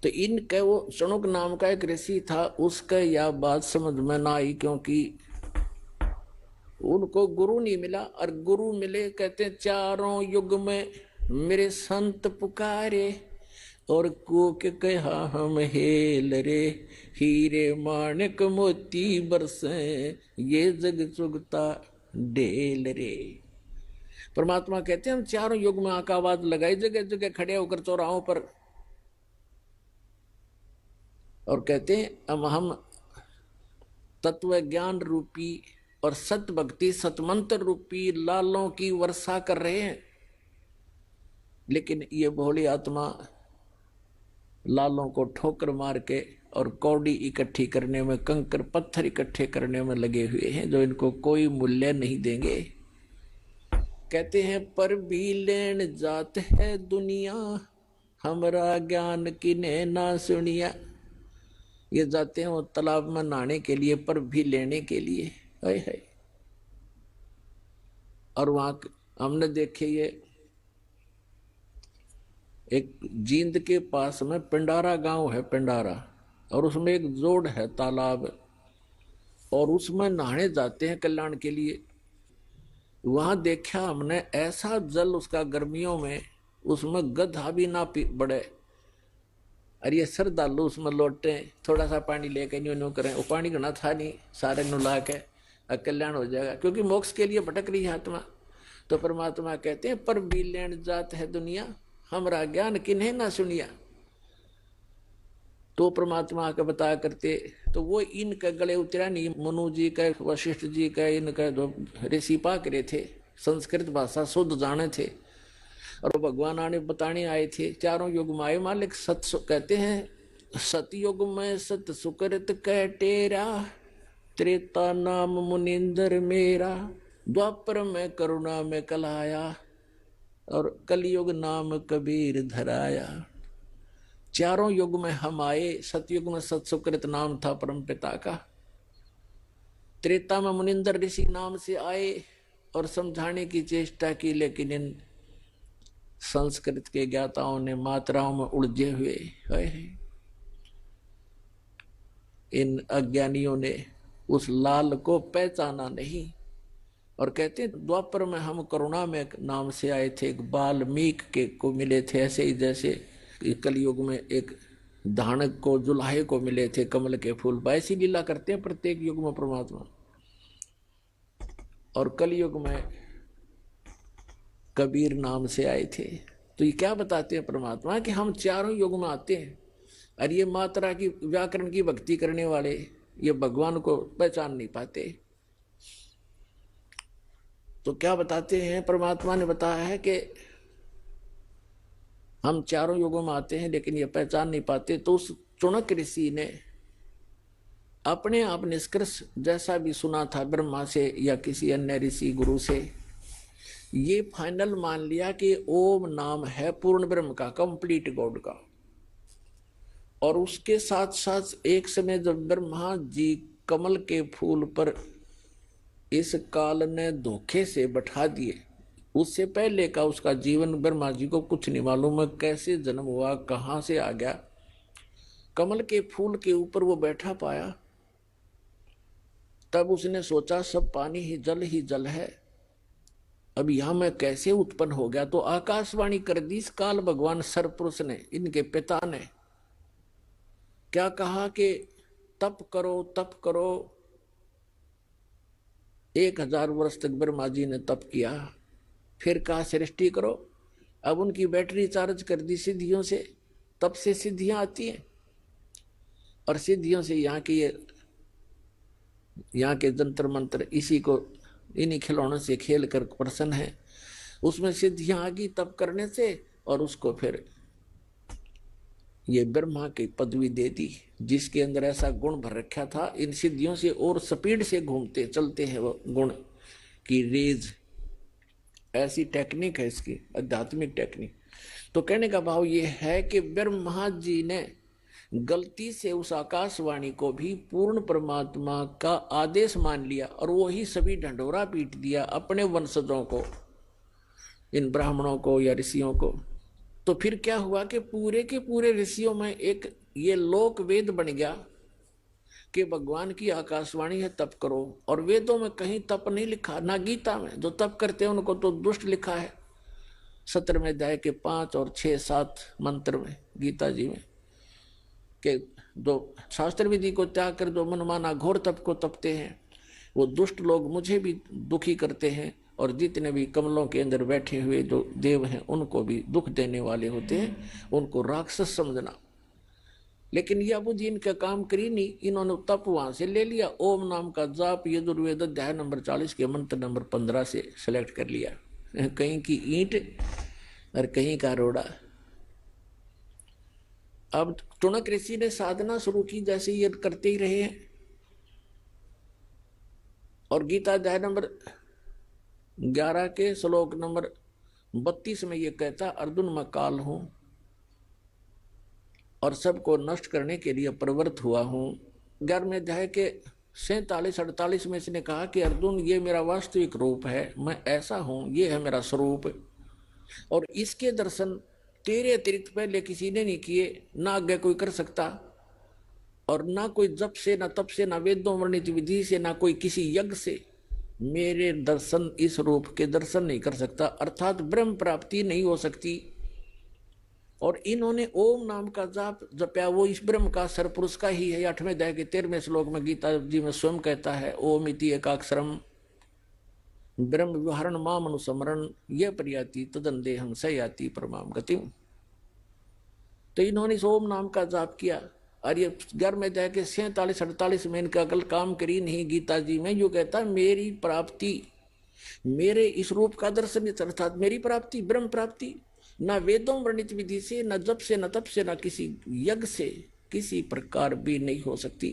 तो इनके वो शणुक नाम का एक ऋषि था, उसका यह बात समझ में ना आई, क्योंकि उनको गुरु नहीं मिला। और गुरु मिले, कहते चारों युग में मेरे संत पुकारे, और कोक कहा हम हेल रे, हीरे माणिक मोती बरसे, ये जग चुगता ढेल रे। परमात्मा कहते हैं हम चारों युग में आका आवाज लगाई, जगह जगह खड़े होकर चौराहों पर, और कहते हैं अब हम तत्व ज्ञान रूपी और सत भक्ति सतमंत्र रूपी लालों की वर्षा कर रहे हैं। लेकिन ये भोली आत्मा लालों को ठोकर मार के और कौड़ी इकट्ठी करने में, कंकर पत्थर इकट्ठे करने में लगे हुए हैं, जो इनको कोई मूल्य नहीं देंगे। कहते हैं पर भी लेन जात है दुनिया, हमरा ज्ञान किने ना सुनिया। ये जाते हैं वो तालाब में नहाने के लिए, पर भी लेने के लिए है। और वहां हमने देखे, ये एक जींद के पास में पिंडारा गांव है, पिंडारा, और उसमें एक जोड़ है तालाब, और उसमें नहाने जाते हैं कल्याण के लिए। वहां देखा हमने ऐसा जल उसका गर्मियों में, उसमें गधा भी ना बढ़े। अरे ये श्रद्धालु उसमें लौटे, थोड़ा सा पानी लेके न्यू न्यू करें, वो पानी घना था नहीं, सारे नु ला के कल्याण हो जाएगा, क्योंकि मोक्ष के लिए भटक रही है आत्मा। तो परमात्मा कहते हैं पर भी लेन जात है दुनिया, हमरा ज्ञान किन्हें ना सुनिया। तो परमात्मा के बताया करते, तो वो इनके गले उतरा नहीं। मनु जी का, वशिष्ठ जी का, इनका जो ऋषि पाक रहे थे, संस्कृत भाषा शुद्ध जाने थे, और भगवान आने बताने आए थे। चारों युग में आए मालिक। कहते हैं सतयुग में सत सुकृत कह टेरा, त्रेता नाम मुनिंदर मेरा, द्वापर में करुणा में कलाया, और कलयुग नाम कबीर धराया। चारों युग में हम आए। सतयुग में सत सुकृत नाम था परम पिता का, त्रेता में मुनिंदर ऋषि नाम से आए और समझाने की चेष्टा की, लेकिन इन संस्कृत के ज्ञाताओं ने मात्राओं में उलझे हुए है, इन अज्ञानियों ने उस लाल को पहचाना नहीं। और कहते हैं द्वापर में हम करुणा में नाम से आए थे, एक बाल्मीक के को मिले थे, ऐसे ही जैसे कलयुग में एक धानक को, जुलाहे को मिले थे कमल के फूल। ऐसी लीला करते हैं प्रत्येक युग में परमात्मा। और कलयुग में कबीर नाम से आए थे। तो ये क्या बताते हैं परमात्मा कि हम चारों युग में आते हैं, और ये मात्रा की व्याकरण की भक्ति करने वाले ये भगवान को पहचान नहीं पाते। तो क्या बताते हैं, परमात्मा ने बताया है कि हम चारों युगों में आते हैं लेकिन ये पहचान नहीं पाते। तो उस चुनक ऋषि ने अपने आप निष्कर्ष जैसा भी सुना था ब्रह्मा से या किसी अन्य ऋषि गुरु से, ये फाइनल मान लिया कि ओम नाम है पूर्ण ब्रह्म का, कंप्लीट गॉड का। और उसके साथ साथ एक समय जब ब्रह्मा जी कमल के फूल पर इस काल ने धोखे से बैठा दिए, उससे पहले का उसका जीवन ब्रह्मा जी को कुछ नहीं मालूम है, कैसे जन्म हुआ, कहां से आ गया। कमल के फूल के ऊपर वो बैठा पाया, तब उसने सोचा सब पानी ही जल है, अब यहां मैं कैसे उत्पन्न हो गया। तो आकाशवाणी कर दी इस काल भगवान सरपुरुष ने, इनके पिता ने क्या कहा कि तप करो तप करो। 1000 वर्ष तक ब्रह्मा जी ने तप किया, फिर कहा सृष्टि करो। अब उनकी बैटरी चार्ज कर दी सिद्धियों से, तब से सिद्धियां आती हैं, और सिद्धियों से यहाँ के जंतर मंत्र इसी को, इन्हीं खिलौनों से खेल कर प्रसन्न है। उसमें सिद्धियां आ गई तप करने से, और उसको फिर ये ब्रह्मा की पदवी दे दी, जिसके अंदर ऐसा गुण भर रखा था। इन सिद्धियों से और स्पीड से घूमते चलते हैं वो गुण की रेज, ऐसी टेक्निक है इसकी, आध्यात्मिक टेक्निक। तो कहने का भाव ये है कि ब्रह्मा जी ने गलती से उस आकाशवाणी को भी पूर्ण परमात्मा का आदेश मान लिया और वो ही सभी ढंढोरा पीट दिया अपने वंशजों को, इन ब्राह्मणों को या ऋषियों को। तो फिर क्या हुआ कि पूरे के पूरे ऋषियों में एक ये लोक वेद बन गया कि भगवान की आकाशवाणी है तप करो। और वेदों में कहीं तप नहीं लिखा, ना गीता में। जो तप करते हैं उनको तो दुष्ट लिखा है 17वें अध्याय के 5 और 6, 7 मंत्र में गीता जी में, कि जो शास्त्र विधि को त्याग कर जो मनमाना घोर तप को तपते हैं वो दुष्ट लोग मुझे भी दुखी करते हैं, और जितने भी कमलों के अंदर बैठे हुए जो देव हैं उनको भी दुख देने वाले होते हैं, उनको राक्षस समझना। लेकिन यह बुद्धि इनका काम करी नहीं, इन्होंने तप वहां से ले लिया, ओम नाम का जाप यजुर्वेद अध्याय नंबर 40 के मंत्र नंबर 15 से सेलेक्ट कर लिया। कहीं की ईंट और कहीं का रोड़ा। अब टुणक ऋषि ने साधना शुरू की, जैसे ये करते ही रहे हैं। और गीता अध्याय नंबर 11 के श्लोक नंबर 32 में ये कहता, अर्जुन मैं काल हूं और सबको नष्ट करने के लिए प्रवृत्त हुआ हूं। 11वें अध्याय के 47-48 में इसने कहा कि अर्जुन ये मेरा वास्तविक रूप है, मैं ऐसा हूं, ये है मेरा स्वरूप, और इसके दर्शन तेरे अतिरिक्त पहले किसी ने नहीं किए, ना आगे कोई कर सकता, और ना कोई जप से, ना तप से, ना वेदों वर्णित विधि से, ना कोई किसी यज्ञ से मेरे दर्शन, इस रूप के दर्शन नहीं कर सकता, अर्थात ब्रह्म प्राप्ति नहीं हो सकती। और इन्होंने ओम नाम का जाप जपया, वो इस ब्रह्म का सरपुरुष का ही है। 8वें अध्याय के 13वें श्लोक में गीता जी में स्वयं कहता है, ओम इति एकाक्षरम ब्रह्म विहरण माम अनुसमरण ये प्रयाति तदंदेहम सयाति परमाम गतिम। तो इन्होंने इस ओम नाम का जाप किया, और ये 11वें अध्याय के 47-48 में इनका अकल काम करी नहीं। गीता जी में यो कहता है मेरी प्राप्ति, मेरे इस रूप का दर्शन, अर्थात मेरी प्राप्ति, ब्रह्म प्राप्ति, न वेदों वर्णित विधि से, न जप से, न तप से, न किसी यज्ञ से किसी प्रकार भी नहीं हो सकती।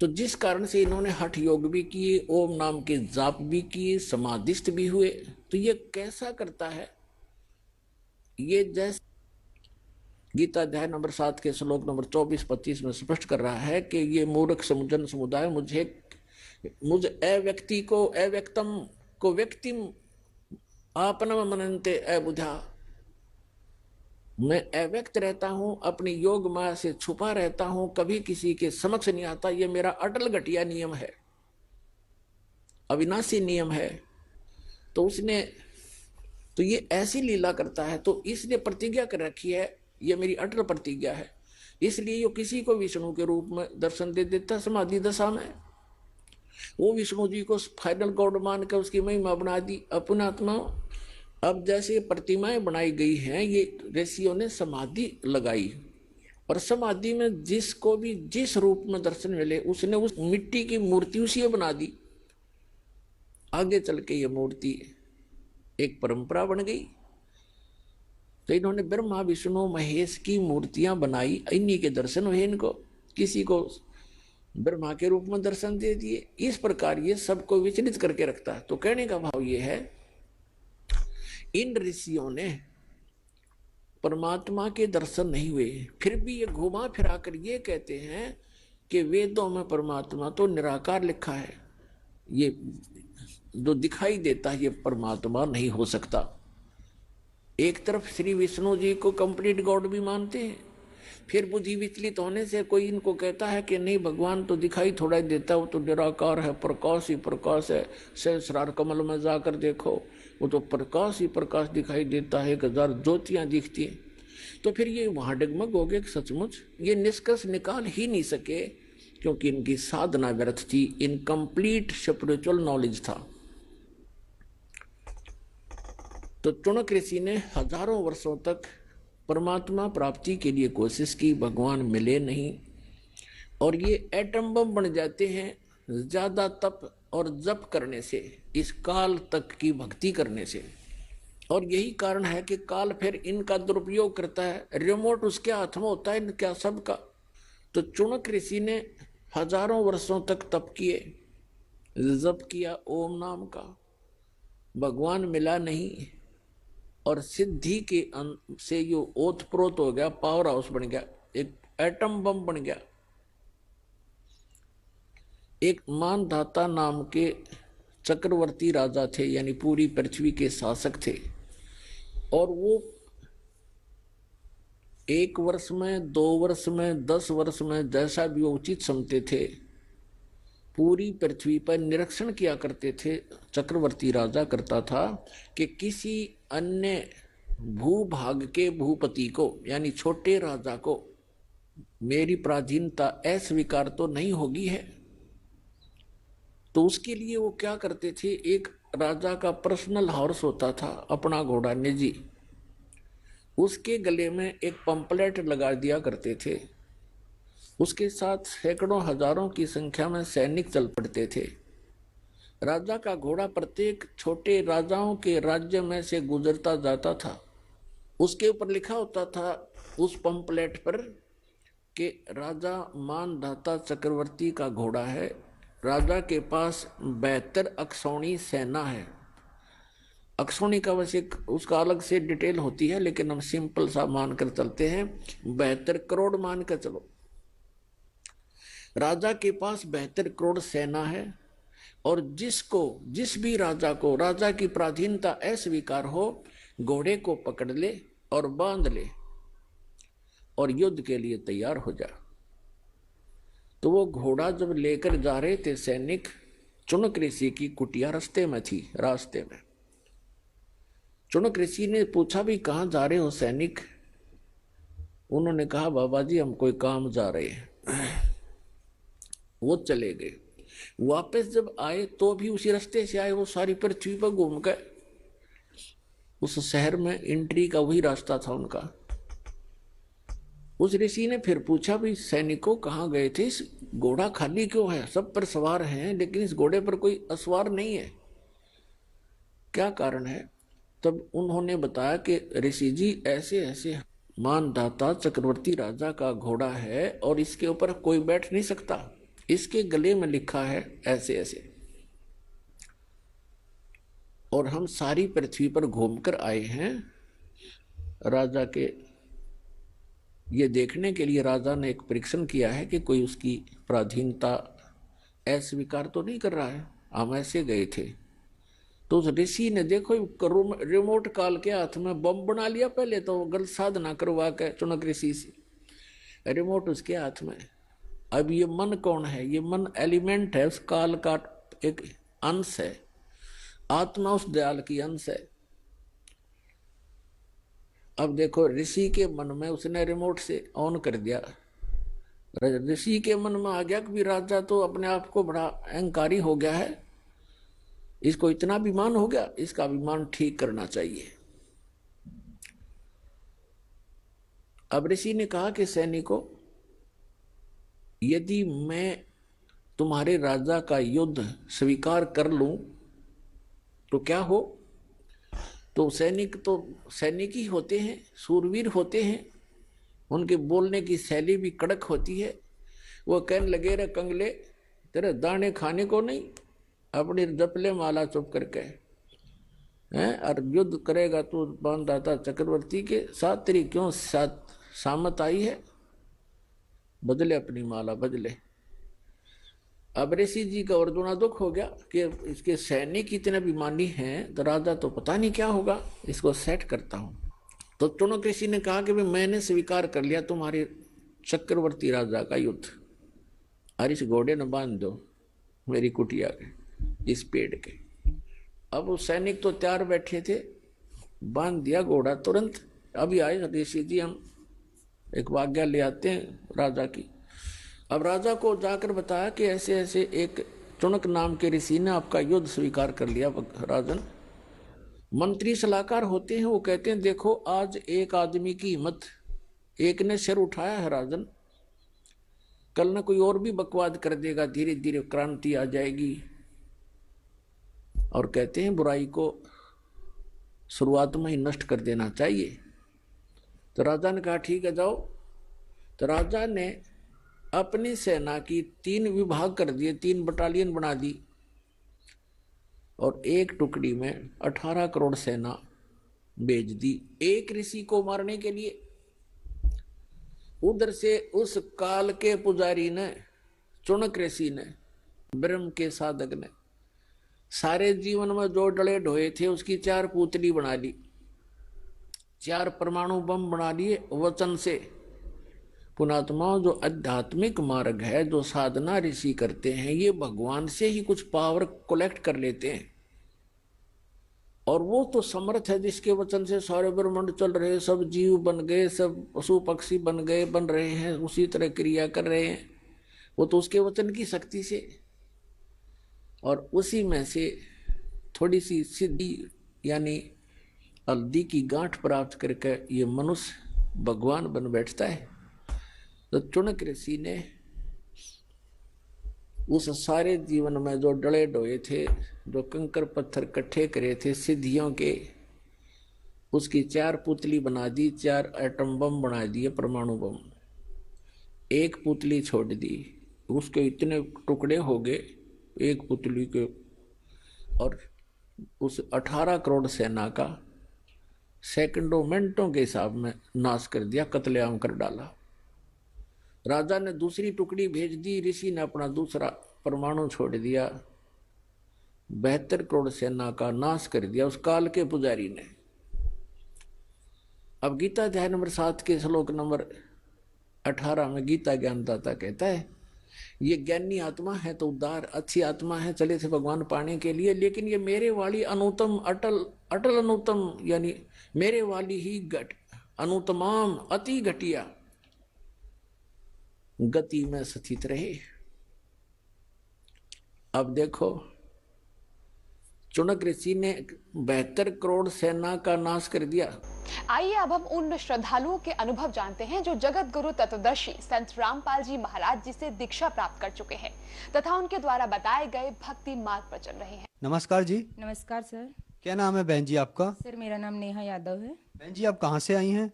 तो जिस कारण से इन्होंने हठ योग भी किए, ओम नाम के जाप भी किए, समाधिस्थ भी हुए। तो ये कैसा करता है? ये जैसे गीता अध्याय नंबर 7 के श्लोक नंबर 24-25 में स्पष्ट कर रहा है कि ये मूर्ख समुजन समुदाय मुझ अव्यक्ति को, अव्यक्तम को व्यक्तिम आपनम मनन्ते अबुधा, मैं अव्यक्त रहता हूं, अपनी योग माया से छुपा रहता हूं, कभी किसी के समक्ष नहीं आता। ये मेरा अटल घटिया नियम है, अविनाशी नियम है। तो उसने तो ये ऐसी लीला करता है, तो इसने प्रतिज्ञा कर रखी है, ये मेरी अटल प्रतिज्ञा है, इसलिए ये किसी को विष्णु के रूप में दर्शन दे देता समाधि दशा में। वो विष्णु जी को फाइनल गॉड मान कर उसकी महिमा बना दी अपना आत्मा। अब जैसे प्रतिमाएं बनाई गई हैं, ये ऋषियों ने समाधि लगाई, और समाधि में जिसको भी जिस रूप में दर्शन मिले उसने उस मिट्टी की मूर्ति उसी बना दी। आगे चल के ये मूर्ति एक परंपरा बन गई। तो इन्होंने ब्रह्मा विष्णु महेश की मूर्तियां बनाई, इन्हीं के दर्शन हुए इनको, किसी को ब्रह्मा के रूप में दर्शन दे दिए। इस प्रकार ये सबको विचलित करके रखता है। तो कहने का भाव ये है, इन ऋषियों ने परमात्मा के दर्शन नहीं हुए, फिर भी ये घुमा फिरा कर ये कहते हैं कि वेदों में परमात्मा तो निराकार लिखा है, ये जो दिखाई देता है ये परमात्मा नहीं हो सकता। एक तरफ श्री विष्णु जी को कंप्लीट गॉड भी मानते हैं, फिर बुद्धि विचलित होने से कोई इनको कहता है कि नहीं भगवान तो दिखाई थोड़ा ही देता है, वो तो निराकार है, प्रकाश ही प्रकाश है, सहस्रार कमल में जाकर देखो वो तो प्रकाश ही प्रकाश दिखाई देता है, 1000 ज्योतियां दिखती हैं। तो फिर ये वहां डगमग हो गए सचमुच, ये निष्कर्ष निकाल ही नहीं सके क्योंकि इनकी साधना व्यर्थ थी, इनकम्प्लीट स्पिरिचुअल नॉलेज था। तो टुणक ऋषि ने हजारों वर्षों तक परमात्मा प्राप्ति के लिए कोशिश की, भगवान मिले नहीं, और ये एटम बम बन जाते हैं ज्यादा तप और जप करने से, इस काल तक की भक्ति करने से। और यही कारण है कि काल फिर इनका दुरुपयोग करता है, रिमोट उसके हाथ में होता है इनका सबका। तो टुणक ऋषि ने हजारों वर्षों तक तप किए, जप किया ओम नाम का, भगवान मिला नहीं, और सिद्धि के से यो ओत प्रोत हो गया, पावर हाउस बन गया, एक एटम बम बन गया। एक मानधाता नाम के चक्रवर्ती राजा थे, यानी पूरी पृथ्वी के शासक थे, और वो 1 वर्ष में, 2 वर्ष में, 10 वर्ष में, जैसा भी वो उचित समझते थे, पूरी पृथ्वी पर निरीक्षण किया करते थे। चक्रवर्ती राजा करता था कि किसी अन्य भूभाग के भूपति को, यानी छोटे राजा को, मेरी पराधीनता अस्वीकार तो नहीं होगी है। तो उसके लिए वो क्या करते थे, एक राजा का पर्सनल हॉर्स होता था, अपना घोड़ा निजी, उसके गले में एक पंपलेट लगा दिया करते थे। उसके साथ सैकड़ों हजारों की संख्या में सैनिक चल पड़ते थे। राजा का घोड़ा प्रत्येक छोटे राजाओं के राज्य में से गुजरता जाता था। उसके ऊपर लिखा होता था उस पंपलेट पर कि राजा मानधाता चक्रवर्ती का घोड़ा है, राजा के पास 72 अक्षौणी सेना है। अक्षौणी का वैसे उसका अलग से डिटेल होती है, लेकिन हम सिंपल सा मानकर चलते हैं, 72 करोड़ मानकर चलो। राजा के पास 72 करोड़ सेना है, और जिस भी राजा को राजा की पराधीनता अस्वीकार हो, घोड़े को पकड़ ले और बांध ले और युद्ध के लिए तैयार हो जा। तो वो घोड़ा जब लेकर जा रहे थे सैनिक, चुनक ऋषि की कुटिया रास्ते में थी। रास्ते में चुनक ऋषि ने पूछा भी कहाँ जा रहे हो सैनिक? उन्होंने कहा बाबा जी हम कोई काम जा रहे हैं। वो चले गए। वापस जब आए तो भी उसी रास्ते से आए, वो सारी पृथ्वी पर घूम गए। उस शहर में एंट्री का वही रास्ता था उनका। उस ऋषि ने फिर पूछा भी सैनिकों कहाँ गए थे, इस घोड़ा खाली क्यों है? सब पर सवार हैं लेकिन इस घोड़े पर कोई असवार नहीं है, क्या कारण है? तब उन्होंने बताया कि ऋषि जी ऐसे ऐसे मानधाता चक्रवर्ती राजा का घोड़ा है और इसके ऊपर कोई बैठ नहीं सकता, इसके गले में लिखा है ऐसे ऐसे, और हम सारी पृथ्वी पर घूमकर आए हैं राजा के ये देखने के लिए। राजा ने एक परीक्षण किया है कि कोई उसकी पराधीनता अस्वीकार तो नहीं कर रहा है, हम ऐसे गए थे। तो उस ऋषि ने देखो रिमोट काल के हाथ में बम बना लिया। पहले तो गलत साधना करवा के चुनक ऋषि से, रिमोट उसके हाथ में। अब ये मन कौन है? ये मन एलिमेंट है, उस काल का एक अंश है, आत्मा उस दयाल की अंश है। अब देखो ऋषि के मन में उसने रिमोट से ऑन कर दिया, ऋषि के मन में आ गया कि राजा तो अपने आप को बड़ा अहंकारी हो गया है, इसको इतना अभिमान हो गया, इसका अभिमान ठीक करना चाहिए। अब ऋषि ने कहा कि सैनिकों, यदि मैं तुम्हारे राजा का युद्ध स्वीकार कर लूं तो क्या हो? तो सैनिक ही होते हैं, सूरवीर होते हैं, उनके बोलने की शैली भी कड़क होती है। वो कहने लगे रे कंगले, तेरे दाने खाने को नहीं, अपनी जपले माला चुप करके हैं, और युद्ध करेगा तो मानधाता चक्रवर्ती के साथ, तेरी क्यों सामत आई है? बदले अपनी माला बदले। अब ऋषि जी का और दूना दुख हो गया कि इसके सैनिक इतने अभिमानी हैं, तो राजा तो पता नहीं क्या होगा, इसको सेट करता हूं। तो चुनक ऋषि ने कहा कि भाई मैंने स्वीकार कर लिया तुम्हारे चक्रवर्ती राजा का युद्ध, और इस घोड़े ने बांध दो मेरी कुटिया के इस पेड़ के। अब वो सैनिक तो तैयार बैठे थे, बांध दिया घोड़ा तुरंत। अभी आए ऋषि जी, हम एक आज्ञा ले आते हैं राजा की। अब राजा को जाकर बताया कि ऐसे ऐसे एक चुनक नाम के ऋषि ने आपका युद्ध स्वीकार कर लिया। राजन, मंत्री सलाहकार होते हैं, वो कहते हैं देखो आज एक आदमी की हिम्मत, एक ने सिर उठाया है राजन, कल न कोई और भी बकवाद कर देगा, धीरे धीरे क्रांति आ जाएगी। और कहते हैं बुराई को शुरुआत में ही नष्ट कर देना चाहिए। तो राजा ने कहा ठीक है जाओ। तो राजा ने अपनी सेना की 3 विभाग कर दिए, 3 बटालियन बना दी, और एक टुकड़ी में 18 करोड़ सेना भेज दी एक ऋषि को मारने के लिए। उधर से उस काल के पुजारी ने, चुनक ऋषि ने, ब्रह्म के साधक ने सारे जीवन में जो डले ढोए थे उसकी 4 पुतली बना ली, 4 परमाणु बम बना लिए वचन से। पुणात्माओं, जो आध्यात्मिक मार्ग है, जो साधना ऋषि करते हैं, ये भगवान से ही कुछ पावर कलेक्ट कर लेते हैं। और वो तो समर्थ है जिसके वचन से सारे ब्रह्मांड चल रहे, सब जीव बन गए, सब पशु पक्षी बन गए, बन रहे हैं, उसी तरह क्रिया कर रहे हैं। वो तो उसके वचन की शक्ति से, और उसी में से थोड़ी सी सिद्धि यानी हल्दी की गांठ प्राप्त करके ये मनुष्य भगवान बन बैठता है। तो चुनक ऋषि ने उस सारे जीवन में जो डले डोए थे, जो कंकर पत्थर इकट्ठे करे थे सिद्धियों के, उसकी 4 पुतली बना दी, 4 एटम बम बना दिए, परमाणु बम। एक पुतली छोड़ दी, उसके इतने टुकड़े हो गए एक पुतली के, और उस 18 करोड़ सेना का सेकंडों मिनटों के हिसाब में नाश कर दिया, कत्लेआम कर डाला। राजा ने दूसरी टुकड़ी भेज दी, ऋषि ने अपना दूसरा परमाणु छोड़ दिया, 72 करोड़ सेना का नाश कर दिया उस काल के पुजारी ने। अब गीता अध्याय नंबर 7 के श्लोक नंबर 18 में गीता ज्ञानदाता कहता है, ये ज्ञानी आत्मा है तो उदार अच्छी आत्मा है, चले थे भगवान पाने के लिए, लेकिन ये मेरे वाली अनुतम अटल अटल अनुतम यानी मेरे वाली ही अनुतमाम अति घटिया गति में स्थित रहे। अब देखो, चुनक ऋषि ने 72 करोड़ सेना का नाश कर दिया। आइए अब हम उन श्रद्धालुओं के अनुभव जानते हैं जो जगत गुरु तत्वदर्शी संत रामपाल जी महाराज जी से दीक्षा प्राप्त कर चुके हैं तथा उनके द्वारा बताए गए भक्ति मार्ग पर चल रहे हैं। नमस्कार जी। नमस्कार सर। क्या नाम है बहन जी आपका? सर मेरा नाम नेहा यादव है। बहन जी आप कहाँ से आई हैं?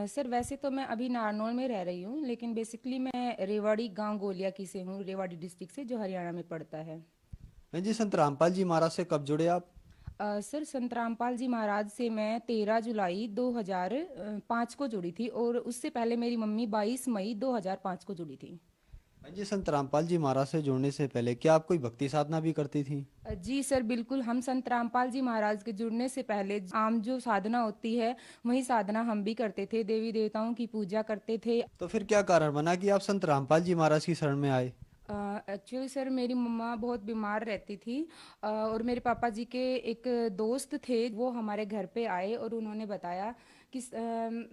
सर वैसे तो मैं अभी नारनौल में रह रही हूँ, लेकिन बेसिकली मैं रेवाड़ी गांव गोलिया की से हूँ, रेवाड़ी डिस्ट्रिक्ट से, जो हरियाणा में पड़ता है। बहन जी संत रामपाल जी महाराज से कब जुड़े आप? सर संत रामपाल जी महाराज से मैं 13 जुलाई 2005 को जुड़ी थी, और उससे पहले मेरी मम्मी 22 मई 2005 को जुड़ी थी। बहन जी संत रामपाल जी महाराज से जुड़ने से पहले क्या आप कोई भक्ति साधना भी करती थी? जी सर बिल्कुल, हम संत रामपाल जी महाराज के जुड़ने से पहले आम जो साधना होती है वही साधना हम भी करते थे, देवी देवताओं की पूजा करते थे। तो फिर क्या कारण बना कि आप संत रामपाल जी महाराज की शरण में आए? एक्चुअली सर मेरी मम्मा बहुत बीमार रहती थी, और मेरे पापा जी के एक दोस्त थे, वो हमारे घर पे आए और उन्होंने बताया कि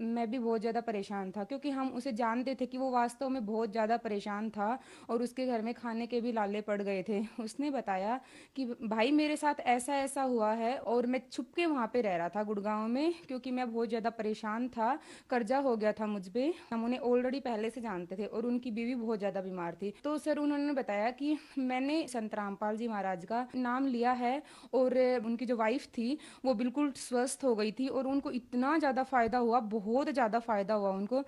मैं भी बहुत ज़्यादा परेशान था, क्योंकि हम उसे जानते थे कि वो वास्तव में बहुत ज़्यादा परेशान था और उसके घर में खाने के भी लाले पड़ गए थे। उसने बताया कि भाई मेरे साथ ऐसा ऐसा हुआ है, और मैं छुप के वहाँ पे रह रहा था गुड़गांव में, क्योंकि मैं बहुत ज़्यादा परेशान था, कर्जा हो गया था मुझ पर। हम उन्हें ऑलरेडी पहले से जानते थे और उनकी बीवी बहुत ज़्यादा बीमार थी। तो सर उन्होंने बताया कि मैंने संत रामपाल जी महाराज का नाम लिया है, और उनकी जो वाइफ थी वो बिल्कुल स्वस्थ हो गई थी, और उनको इतना ज़्यादा फ़ायदा हुआ, बहुत ज़्यादा फ़ायदा हुआ उनको।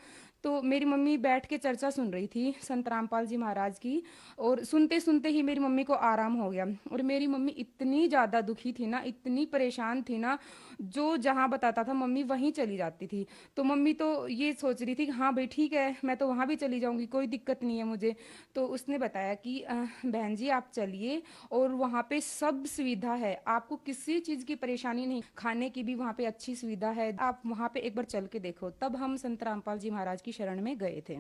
तो मेरी मम्मी बैठ के चर्चा सुन रही थी संत रामपाल जी महाराज की, और सुनते सुनते ही मेरी मम्मी को आराम हो गया। और मेरी मम्मी इतनी ज़्यादा दुखी थी ना, इतनी परेशान थी ना, जो जहाँ बताता था मम्मी वहीं चली जाती थी। तो मम्मी तो ये सोच रही थी कि हाँ भाई ठीक है, मैं तो वहाँ भी चली जाऊँगी, कोई दिक्कत नहीं है मुझे। तो उसने बताया कि बहन जी आप चलिए, और वहाँ पे सब सुविधा है, आपको किसी चीज़ की परेशानी नहीं, खाने की भी वहाँ पे अच्छी सुविधा है, आप वहाँ पे एक बार चल के देखो। तब हम संत रामपाल जी महाराज की शरण में गए थे।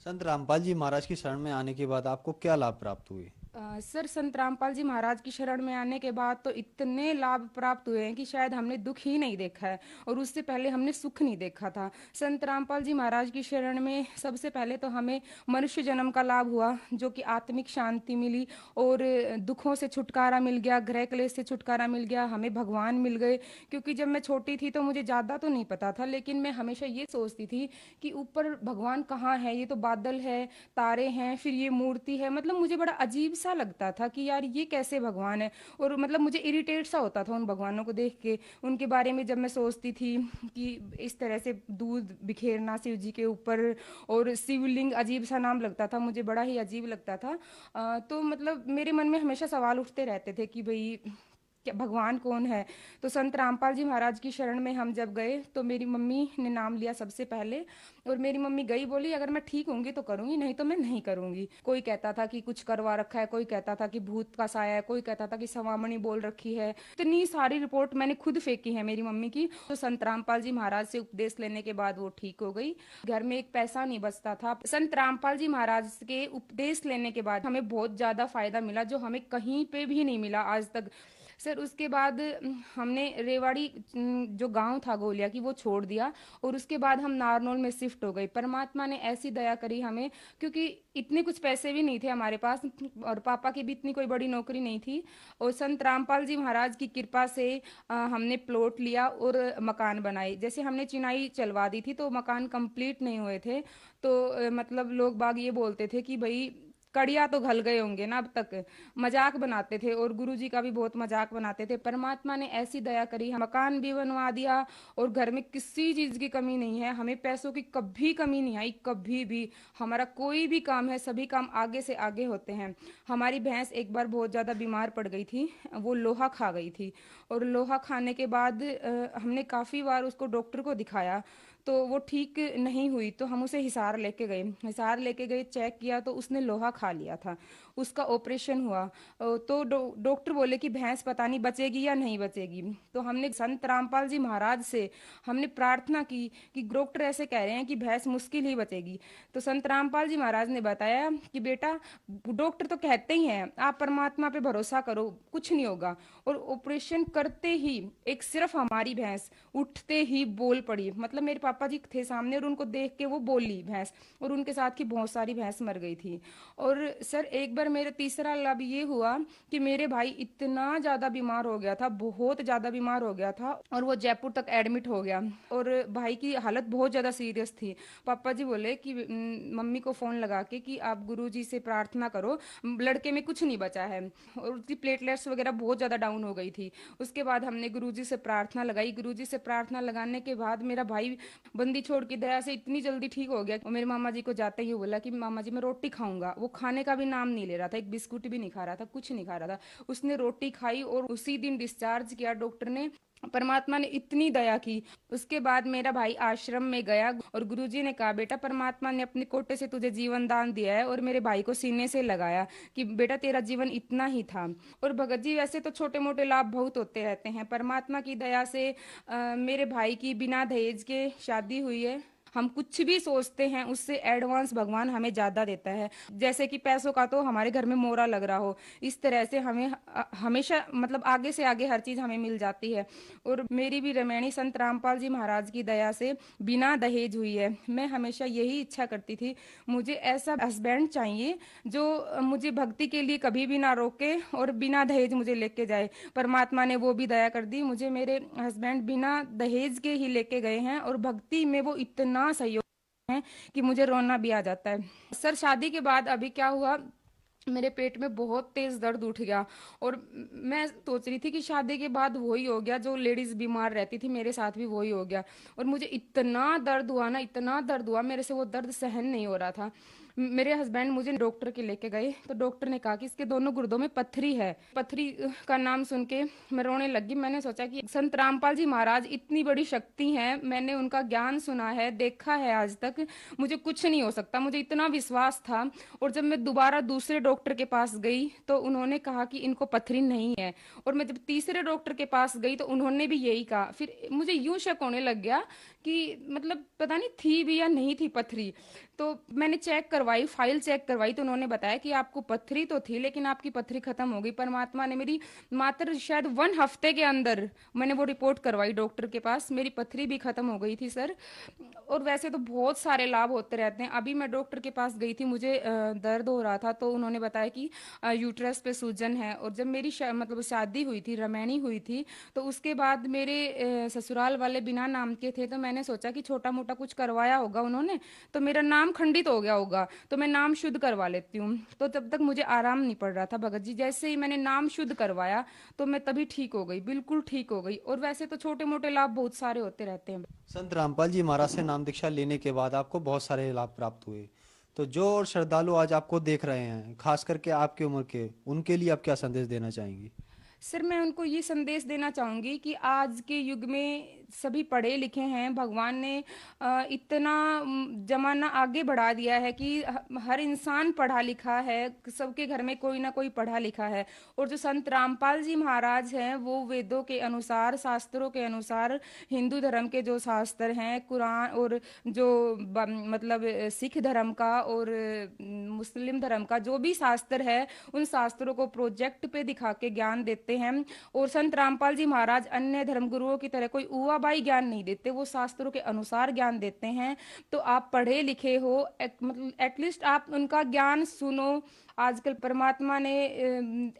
संत रामपाल जी महाराज की शरण में आने के बाद आपको क्या लाभ प्राप्त हुए? सर संत रामपाल जी महाराज की शरण में आने के बाद तो इतने लाभ प्राप्त हुए हैं कि शायद हमने दुख ही नहीं देखा है, और उससे पहले हमने सुख नहीं देखा था। संत रामपाल जी महाराज की शरण में सबसे पहले तो हमें मनुष्य जन्म का लाभ हुआ, जो कि आत्मिक शांति मिली, और दुखों से छुटकारा मिल गया, ग्रह क्लेश से छुटकारा मिल गया, हमें भगवान मिल गए। क्योंकि जब मैं छोटी थी तो मुझे ज़्यादा तो नहीं पता था, लेकिन मैं हमेशा ये सोचती थी कि ऊपर भगवान कहाँ है, ये तो बादल है, तारे हैं, फिर ये मूर्ति है, मतलब मुझे बड़ा अजीब सा लगता था कि यार ये कैसे भगवान है, और मतलब मुझे इरिटेट सा होता था उन भगवानों को देख के। उनके बारे में जब मैं सोचती थी कि इस तरह से दूध बिखेरना शिव जी के ऊपर, और शिवलिंग, अजीब सा नाम लगता था मुझे, बड़ा ही अजीब लगता था। तो मतलब मेरे मन में हमेशा सवाल उठते रहते थे कि भाई क्या भगवान कौन है। तो संत रामपाल जी महाराज की शरण में हम जब गए तो मेरी मम्मी ने नाम लिया सबसे पहले, और मेरी मम्मी गई, बोली अगर मैं ठीक होंगी तो करूंगी, नहीं तो मैं नहीं करूंगी। कोई कहता था कि कुछ करवा रखा है, कोई कहता था कि भूत का साया है, कोई कहता था कि सवामणी बोल रखी है। इतनी सारी रिपोर्ट मैंने खुद फेंकी है मेरी मम्मी की। तो संत रामपाल जी महाराज से उपदेश लेने के बाद वो ठीक हो गई। घर में एक पैसा नहीं बचता था। संत रामपाल जी महाराज के उपदेश लेने के बाद हमें बहुत ज्यादा फायदा मिला, जो हमें कहीं पे भी नहीं मिला आज तक। सर उसके बाद हमने रेवाड़ी जो गांव था गोलिया की, वो छोड़ दिया, और उसके बाद हम नारनौल में शिफ्ट हो गए। परमात्मा ने ऐसी दया करी हमें, क्योंकि इतने कुछ पैसे भी नहीं थे हमारे पास, और पापा की भी इतनी कोई बड़ी नौकरी नहीं थी। और संत रामपाल जी महाराज की कृपा से हमने प्लॉट लिया और मकान बनाए। जैसे हमने चिनाई चलवा दी थी तो मकान कंप्लीट नहीं हुए थे, तो मतलब लोग बाग ये बोलते थे कि भाई कड़िया तो घल गए होंगे ना अब तक, मजाक बनाते थे, और गुरुजी का भी बहुत मजाक बनाते थे। परमात्मा ने ऐसी दया करी, हम मकान भी बनवा दिया, और घर में किसी चीज की कमी नहीं है। हमें पैसों की कभी कमी नहीं आई, कभी भी। हमारा कोई भी काम है, सभी काम आगे से आगे होते हैं। हमारी भैंस एक बार बहुत ज्यादा बीमार पड़ गई थी, वो लोहा खा गई थी, और लोहा खाने के बाद हमने काफी बार उसको डॉक्टर को दिखाया, तो वो ठीक नहीं हुई। तो हम उसे हिसार लेके गए, चेक किया तो उसने लोहा खा लिया था। उसका ऑपरेशन हुआ, तो डॉक्टर बोले कि भैंस पता नहीं बचेगी या नहीं बचेगी। तो हमने संत रामपाल जी महाराज से हमने प्रार्थना की कि डॉक्टर ऐसे कह रहे हैं कि भैंस मुश्किल ही बचेगी। तो संत रामपाल जी महाराज ने बताया कि बेटा, डॉक्टर तो कहते ही हैं, आप परमात्मा पे भरोसा करो, कुछ नहीं होगा। और ऑपरेशन करते ही एक सिर्फ हमारी भैंस उठते ही बोल पड़ी, मतलब मेरे पापा जी थे सामने और उनको देख के वो बोली भैंस, और उनके साथ की बहुत सारी भैंस मर गई थी। और सर एक बार मेरा तीसरा लाभ ये हुआ कि मेरे भाई इतना ज्यादा बीमार हो गया था, बहुत ज्यादा बीमार हो गया था, और वो जयपुर तक एडमिट हो गया, और भाई की हालत बहुत ज्यादा सीरियस थी। पापा जी बोले कि मम्मी को फोन लगा के कि आप गुरुजी से प्रार्थना करो, लड़के में कुछ नहीं बचा है, और उसकी प्लेटलेट्स वगैरह बहुत ज्यादा डाउन हो गई थी। उसके बाद हमने गुरुजी से प्रार्थना लगाई। गुरुजी से प्रार्थना लगाने के बाद मेरा भाई बंदी छोड़ की दया से इतनी जल्दी ठीक हो गया। और मेरे मामा जी को जाते ही बोला कि मामा जी मैं रोटी खाऊंगा। वो खाने का भी नाम नहीं ले रहा था, एक बिस्कुट भी नहीं खा रहा था, कुछ नहीं खा रहा था। उसने रोटी खाई और उसी दिन डिस्चार्ज किया डॉक्टर ने। परमात्मा ने इतनी दया की। उसके बाद मेरा भाई आश्रम में गया, और गुरुजी ने कहा बेटा परमात्मा ने अपने कोटे से तुझे जीवन दान दिया है, और मेरे भाई को सीने से लगाया कि बेटा तेरा जीवन इतना ही था। और भगत जी वैसे तो छोटे मोटे लाभ बहुत होते रहते हैं, परमात्मा की दया से मेरे भाई की बिना दहेज के शादी हुई है। हम कुछ भी सोचते हैं उससे एडवांस भगवान हमें ज्यादा देता है। जैसे कि पैसों का तो हमारे घर में मोरा लग रहा हो, इस तरह से हमें हमेशा मतलब आगे से आगे हर चीज हमें मिल जाती है। और मेरी भी रमैनी संत रामपाल जी महाराज की दया से बिना दहेज हुई है। मैं हमेशा यही इच्छा करती थी, मुझे ऐसा हस्बैंड चाहिए जो मुझे भक्ति के लिए कभी भी ना रोके और बिना दहेज मुझे लेके जाए। परमात्मा ने वो भी दया कर दी, मुझे मेरे हस्बैंड बिना दहेज के ही लेके गए हैं, और भक्ति में वो इतना सहयोग है कि मुझे रोना भी आ जाता है। सर शादी के बाद अभी क्या हुआ, मेरे पेट में बहुत तेज दर्द उठ गया, और मैं सोच रही थी कि शादी के बाद वही हो गया जो लेडीज बीमार रहती थी, मेरे साथ भी वही हो गया। और मुझे इतना दर्द हुआ ना, इतना दर्द हुआ, मेरे से वो दर्द सहन नहीं हो रहा था। मेरे हस्बैंड मुझे डॉक्टर के लेके गए, तो डॉक्टर ने कहा कि इसके दोनों गुर्दों में पत्थरी है। पत्थरी का नाम सुन के मैं रोने लगी। मैंने सोचा कि संत रामपाल जी महाराज इतनी बड़ी शक्ति है, मैंने उनका ज्ञान सुना है, देखा है, आज तक मुझे कुछ नहीं हो सकता, मुझे इतना विश्वास था। और जब मैं दोबारा दूसरे डॉक्टर के पास गई तो उन्होंने कहा कि इनको पत्थरी नहीं है, और मैं जब तीसरे डॉक्टर के पास गई तो उन्होंने भी यही कहा। फिर मुझे यूं शक होने लग गया कि मतलब पता नहीं थी भी या नहीं थी पत्थरी। तो मैंने चेक करवाई, फाइल चेक करवाई, तो उन्होंने बताया कि आपको पत्थरी तो थी लेकिन आपकी पत्थरी खत्म हो गई। परमात्मा ने मेरी मात्र शायद 1 हफ्ते के अंदर मैंने वो रिपोर्ट करवाई डॉक्टर के पास, मेरी पत्थरी भी खत्म हो गई थी सर। और वैसे तो बहुत सारे लाभ होते रहते हैं। अभी मैं डॉक्टर के पास गई थी, मुझे दर्द हो रहा था, तो उन्होंने बताया कि यूट्रस पे सूजन है। और जब मेरी मतलब शादी हुई थी, रमैनी हुई थी, तो उसके बाद मेरे ससुराल वाले बिना नाम के थे, तो मैंने सोचा कि छोटा मोटा कुछ करवाया होगा उन्होंने, तो मेरा नाम खंडित हो गया होगा, तो मैं नाम शुद्ध करवा लेती हूँ। तो तब तक मुझे आराम नहीं पड़ रहा था भगत जी। जैसे ही मैंने नाम शुद्ध करवाया तो मैं तभी ठीक हो गई, बिल्कुल ठीक हो गई। और वैसे तो छोटे मोटे लाभ बहुत सारे होते रहते हैं। संत रामपाल जी महाराज से नाम दीक्षा लेने के बाद आपको बहुत सारे लाभ प्राप्त हुए, तो जो और श्रद्धालु आज आपको देख रहे हैं, खास करके आपकी उम्र के, उनके लिए आप क्या संदेश देना चाहेंगी? सर मैं उनको ये संदेश देना चाहूँगी कि आज के युग में सभी पढ़े लिखे हैं। भगवान ने इतना जमाना आगे बढ़ा दिया है कि हर इंसान पढ़ा लिखा है, सबके घर में कोई ना कोई पढ़ा लिखा है। और जो संत रामपाल जी महाराज हैं वो वेदों के अनुसार, शास्त्रों के अनुसार, हिंदू धर्म के जो शास्त्र हैं, कुरान और जो मतलब सिख धर्म का और मुस्लिम धर्म का जो भी शास्त्र है, उन शास्त्रों को प्रोजेक्ट पे दिखा के ज्ञान देते हैं। और संत रामपाल जी महाराज अन्य धर्म गुरुओं की तरह कोई उवाबाई ज्ञान नहीं देते, वो शास्त्रों के अनुसार ज्ञान देते हैं। तो आप पढ़े लिखे हो, मतलब एटलीस्ट आप उनका ज्ञान सुनो। आजकल परमात्मा ने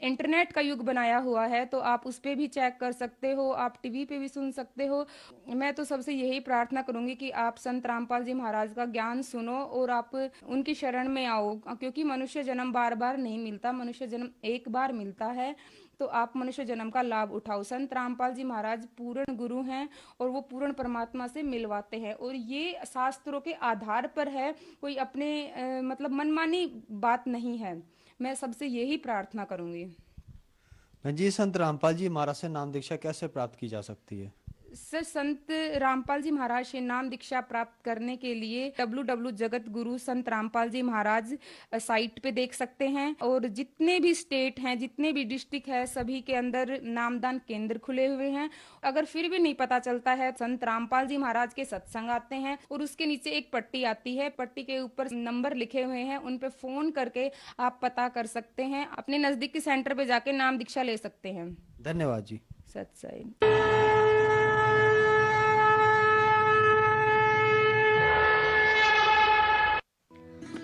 इंटरनेट का युग बनाया हुआ है, तो आप उस पे भी चेक कर सकते हो, आप टीवी पे भी सुन सकते हो। मैं तो सबसे यही प्रार्थना करूंगी कि आप संत रामपाल जी महाराज का ज्ञान सुनो और आप उनकी शरण में आओ, क्योंकि मनुष्य जन्म बार बार नहीं मिलता, मनुष्य जन्म एक बार मिलता है। तो आप मनुष्य जन्म का लाभ उठाओ। संत रामपाल जी महाराज पूर्ण गुरु हैं और वो पूर्ण परमात्मा से मिलवाते हैं, और ये शास्त्रों के आधार पर है, कोई अपने मतलब मनमानी बात नहीं है। मैं सबसे यही प्रार्थना करूंगी। बहन जी, संत रामपाल जी महाराज से नाम दीक्षा कैसे प्राप्त की जा सकती है? सर संत रामपाल जी महाराज से नाम दीक्षा प्राप्त करने के लिए www जगत गुरु संत रामपाल जी महाराज साइट पे देख सकते हैं। और जितने भी स्टेट हैं, जितने भी डिस्ट्रिक्ट है, सभी के अंदर नामदान केंद्र खुले हुए हैं। अगर फिर भी नहीं पता चलता है, संत रामपाल जी महाराज के सत्संग आते हैं और उसके नीचे एक पट्टी आती है, पट्टी के ऊपर नंबर लिखे हुए हैं, उन पे फोन करके आप पता कर सकते हैं। अपने नजदीकी सेंटर पे जाके नाम दीक्षा ले सकते हैं। धन्यवाद जी। सत साई।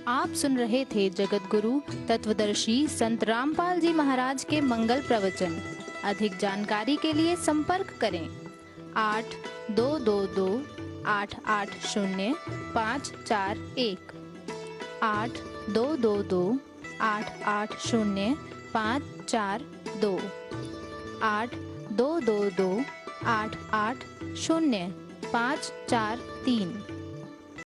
आप सुन रहे थे जगत गुरु तत्वदर्शी संत रामपाल जी महाराज के मंगल प्रवचन। अधिक जानकारी के लिए संपर्क करें 8222-880-541, 8222-880-542, 8222-880-543।